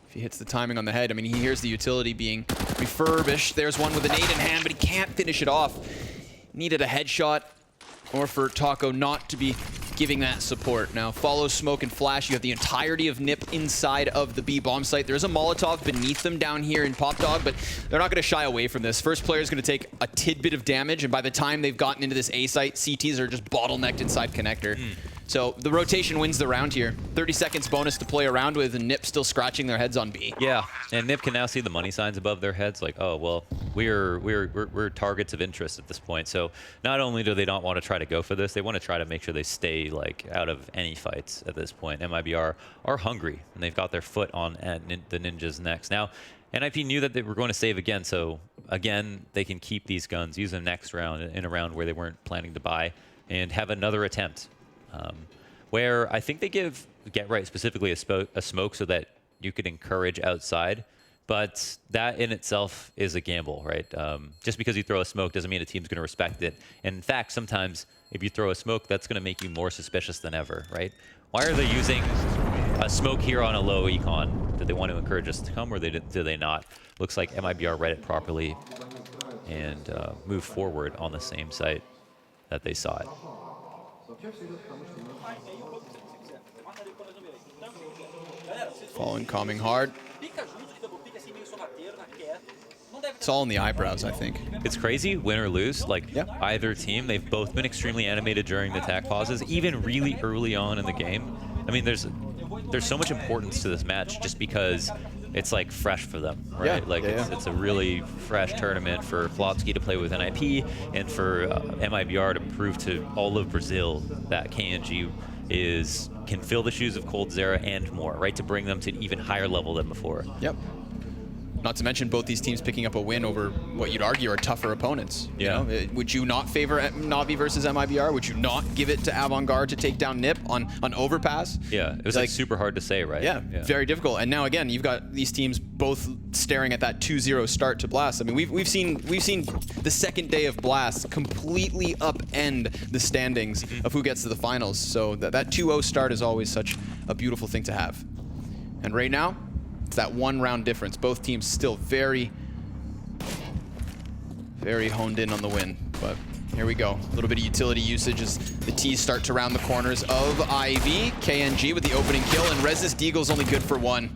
Speaker 1: If he hits the timing on the head, I mean, he hears the utility being refurbished. There's one with a nade in hand, but he can't finish it off. Needed a headshot, or for Taco not to be giving that support. Now, follow smoke and flash. You have the entirety of NiP inside of the B bomb site. There's a Molotov beneath them down here in Pop Dog, but they're not going to shy away from this. First player is going to take a tidbit of damage, and by the time they've gotten into this A site, CTs are just bottlenecked inside connector. So the rotation wins the round here. 30 seconds bonus to play around with, and NiP still scratching their heads on B.
Speaker 2: Yeah, and NiP can now see the money signs above their heads, like, oh, well, we're targets of interest at this point. So not only do they not want to try to go for this, they want to try to make sure they stay like out of any fights at this point. MIBR are hungry, and they've got their foot on the Ninjas next. Now, NiP knew that they were going to save again, so again, they can keep these guns, use them next round in a round where they weren't planning to buy, and have another attempt. Where I think they give Get Right specifically a smoke so that you could encourage outside, but that in itself is a gamble, right? Just because you throw a smoke doesn't mean a team's going to respect it. And in fact, sometimes if you throw a smoke, that's going to make you more suspicious than ever, right? Why are they using a smoke here on a low econ? Did they want to encourage us to come, or did they not? Looks like MIBR read it properly and moved forward on the same site that they saw it.
Speaker 1: Falling, calming hard. It's all in the eyebrows, I think.
Speaker 2: It's crazy, win or lose. Like, either team, they've both been extremely animated during the attack pauses, even really early on in the game. I mean, there's so much importance to this match just because it's like fresh for them, right? It's a really fresh tournament for Flopsky to play with NiP and for MIBR to prove to all of Brazil that KNG can fill the shoes of Coldzera and more, right? To bring them to an even higher level than before.
Speaker 1: Yep. Not to mention both these teams picking up a win over what you'd argue are tougher opponents.
Speaker 2: Yeah.
Speaker 1: You know, would you not favor Navi versus MIBR? Would you not give it to Avantgarde to take down NiP on Overpass?
Speaker 2: Yeah, it was like super hard to say, right?
Speaker 1: Yeah, very difficult. And now again, you've got these teams both staring at that 2-0 start to Blast. I mean, we've seen the second day of Blast completely upend the standings of who gets to the finals. So that 2-0 start is always such a beautiful thing to have. And right now, it's that one round difference. Both teams still very, very honed in on the win. But here we go. A little bit of utility usage as the T's start to round the corners of Ivy. KNG with the opening kill, and Rez's Deagle's only good for one.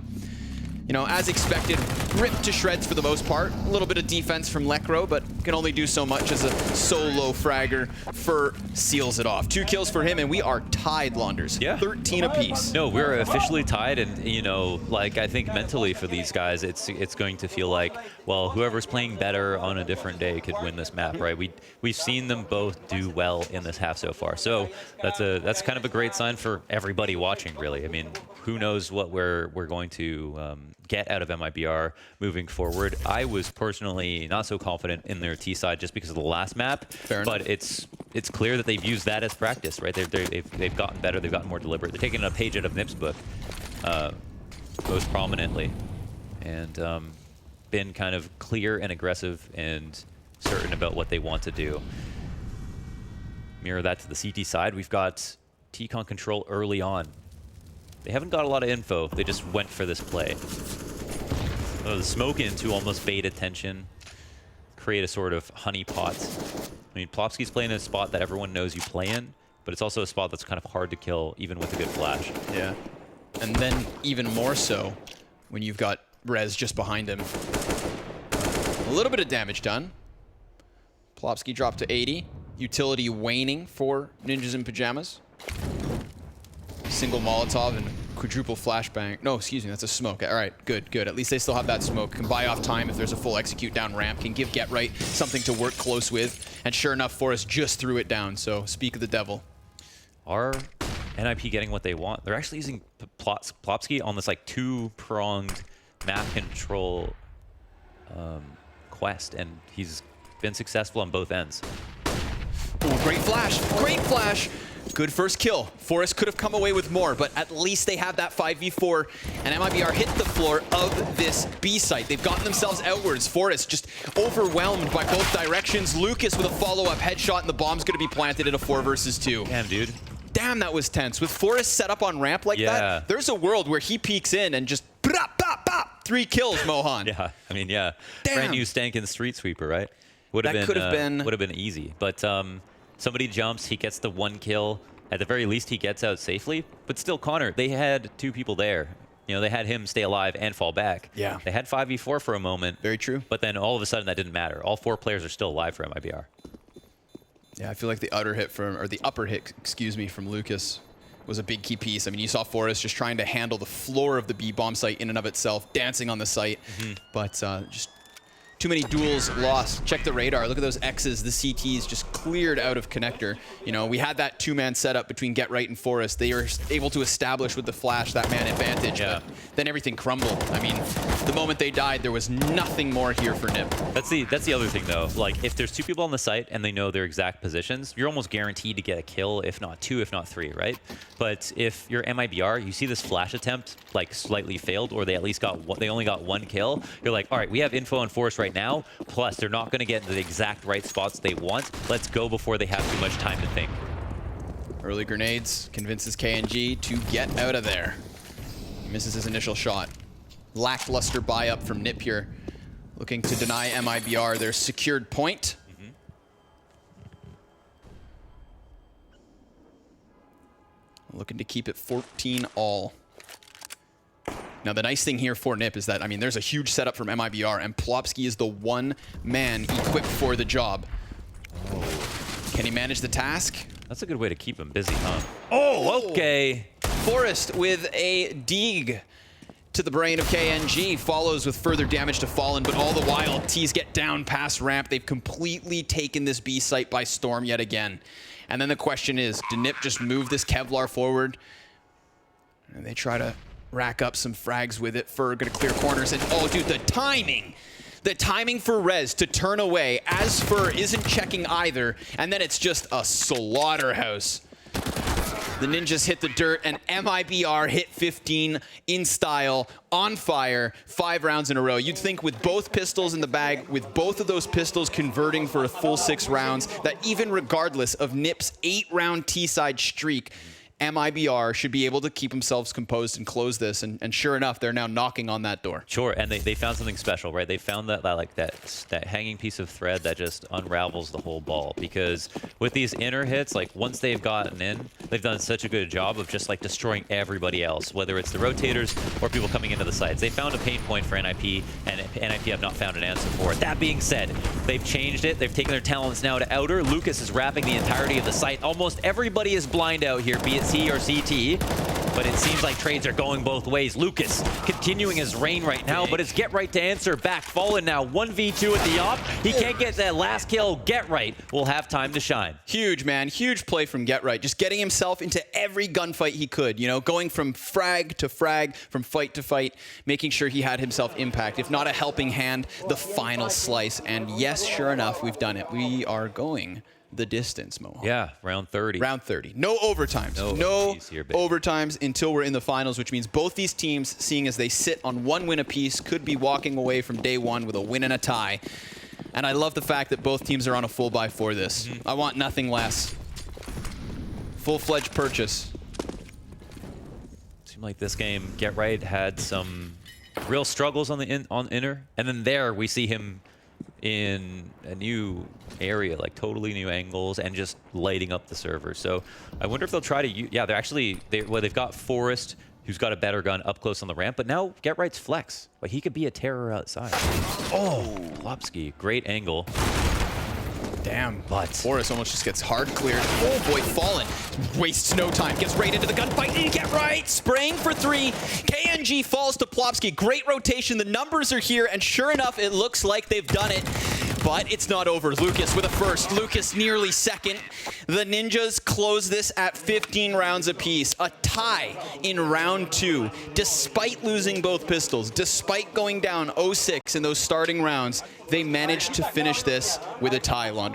Speaker 1: You know, as expected, ripped to shreds for the most part. A little bit of defense from Lekro, but can only do so much as a solo fragger. Fur seals it off. 2 kills for him, and we are tied, Launders.
Speaker 2: Yeah.
Speaker 1: 13 apiece.
Speaker 2: No, we're officially tied, and you know, like I think mentally for these guys, it's going to feel like, well, whoever's playing better on a different day could win this map, right? We've seen them both do well in this half so far, so that's kind of a great sign for everybody watching, really. I mean, who knows what we're going to get out of MIBR moving forward. I was personally not so confident in their T side just because of the last map, but it's clear that they've used that as practice, right? They've gotten better, they've gotten more deliberate. They're taking a page out of NiP's book most prominently, and been kind of clear and aggressive and certain about what they want to do. Mirror that to the CT side. We've got T-Con control early on. They haven't got a lot of info. They just went for this play. The smoke in to almost bait attention, create a sort of honeypot. I mean, Plopsky's playing in a spot that everyone knows you play in, but it's also a spot that's kind of hard to kill, even with a good flash.
Speaker 1: Yeah. And then even more so when you've got Rez just behind him. A little bit of damage done. Plopsky dropped to 80. Utility waning for Ninjas in Pajamas. Single Molotov and quadruple flashbang. No, excuse me, that's a smoke. All right, good, good. At least they still have that smoke. Can buy off time if there's a full execute down ramp. Can give Get Right something to work close with. And sure enough, Forrest just threw it down. So speak of the devil.
Speaker 2: Are NiP getting what they want? They're actually using Plopsky on this like 2-pronged map control quest, and he's been successful on both ends.
Speaker 1: Ooh, great flash, great flash. Good first kill. Forrest could have come away with more, but at least they have that 5v4, and MIBR hit the floor of this B site. They've gotten themselves outwards. Forrest just overwhelmed by both directions. Lucas with a follow-up headshot, and the bomb's going to be planted in a 4 versus 2.
Speaker 2: Damn, dude.
Speaker 1: Damn, that was tense. With Forrest set up on ramp like that, there's a world where he peeks in and just pop, pop, pop, 3 kills, Mohan.
Speaker 2: Yeah, I mean, yeah.
Speaker 1: Damn.
Speaker 2: Brand new stankin' street sweeper, right? Would have been easy, but somebody jumps, he gets the 1 kill. At the very least, he gets out safely. But still, Connor, they had 2 people there. You know, they had him stay alive and fall back.
Speaker 1: Yeah.
Speaker 2: They had 5v4 for a moment.
Speaker 1: Very true.
Speaker 2: But then all of a sudden, that didn't matter. All 4 players are still alive for MIBR.
Speaker 1: Yeah, I feel like the upper hit, excuse me, from Lucas was a big key piece. I mean, you saw Forrest just trying to handle the floor of the B bomb site in and of itself, dancing on the site, but just too many duels lost. Check the radar. Look at those X's. The CTs just cleared out of connector. You know, we had that two-man setup between Get Right and Forrest. They were able to establish with the flash that man advantage, but then everything crumbled. I mean, the moment they died, there was nothing more here for NiP.
Speaker 2: That's the other thing, though. Like, if there's two people on the site and they know their exact positions, you're almost guaranteed to get a kill, if not two, if not three, right? But if you're MIBR, you see this flash attempt, like, slightly failed, or they at least they only got one kill, you're like, all right, we have info on Forrest right now, plus they're not going to get into the exact right spots they want. Let's go before they have too much time to think.
Speaker 1: Early grenades convinces KNG to get out of there. He misses his initial shot. Lackluster buy-up from NiP here, looking to deny MIBR their secured point. Looking to keep it 14 all. Now, the nice thing here for NiP is that, I mean, there's a huge setup from MIBR, and Plopsky is the one man equipped for the job. Can he manage the task?
Speaker 2: That's a good way to keep him busy, huh? Oh, okay.
Speaker 1: Forrest with a dig to the brain of KNG, follows with further damage to Fallen, but all the while, T's get down past ramp. They've completely taken this B site by storm yet again. And then the question is, do NiP just move this Kevlar forward? And they try to rack up some frags with it. Fur gonna clear corners, and oh dude, the timing for Rez to turn away as Fur isn't checking either, and then it's just a slaughterhouse. The Ninjas hit the dirt, and MIBR hit 15 in style, on fire, 5 rounds in a row. You'd think with both pistols in the bag, with both of those pistols converting for a full 6 rounds, that even regardless of NiP's 8-round T-side streak, MIBR should be able to keep themselves composed and close this, and sure enough, they're now knocking on that door.
Speaker 2: Sure, and they found something special, right? They found that hanging piece of thread that just unravels the whole ball. Because with these inner hits, like once they've gotten in, they've done such a good job of just like destroying everybody else, whether it's the rotators or people coming into the sites. They found a pain point for NiP, and NiP have not found an answer for it. That being said, they've changed it. They've taken their talents now to outer. Lucas is wrapping the entirety of the site. Almost everybody is blind out here, be it C or CT, but it seems like trades are going both ways. Lucas continuing his reign right now, but it's Get Right to answer back. Fallen now 1v2 at the op. He can't get that last kill. Get Right will have time to shine.
Speaker 1: Huge, man. Huge play from Get Right. Just getting himself into every gunfight he could, you know, going from frag to frag, from fight to fight, making sure he had himself impact. If not a helping hand, the final slice. And yes, sure enough, we've done it. We are going the distance, Mo.
Speaker 2: Yeah, round 30.
Speaker 1: Round 30. No overtimes. No overtimes until we're in the finals, which means both these teams, seeing as they sit on 1 win apiece, could be walking away from day 1 with a win and a tie. And I love the fact that both teams are on a full buy for this. I want nothing less. Full-fledged purchase.
Speaker 2: Seemed like this game, Get Right had some real struggles on the inner, and then there we see him in a new area, like totally new angles, and just lighting up the server. So I wonder if they'll try to yeah, they've got Forrest, who's got a better gun up close on the ramp, but now Get Right's flex. Like, he could be a terror outside. Oh, Plopsky, great angle.
Speaker 1: Damn, but Forrest almost just gets hard cleared. Oh boy, Fallen wastes no time, gets right into the gunfight, and Get Right spraying for 3. KNG falls to Plopsky. Great rotation, the numbers are here, and sure enough, it looks like they've done it. But it's not over. Lucas with a first. Lucas nearly second. The Ninjas close this at 15 rounds apiece. A tie in round 2. Despite losing both pistols, despite going down 0-6 in those starting rounds, they managed to finish this with a tie, Launders.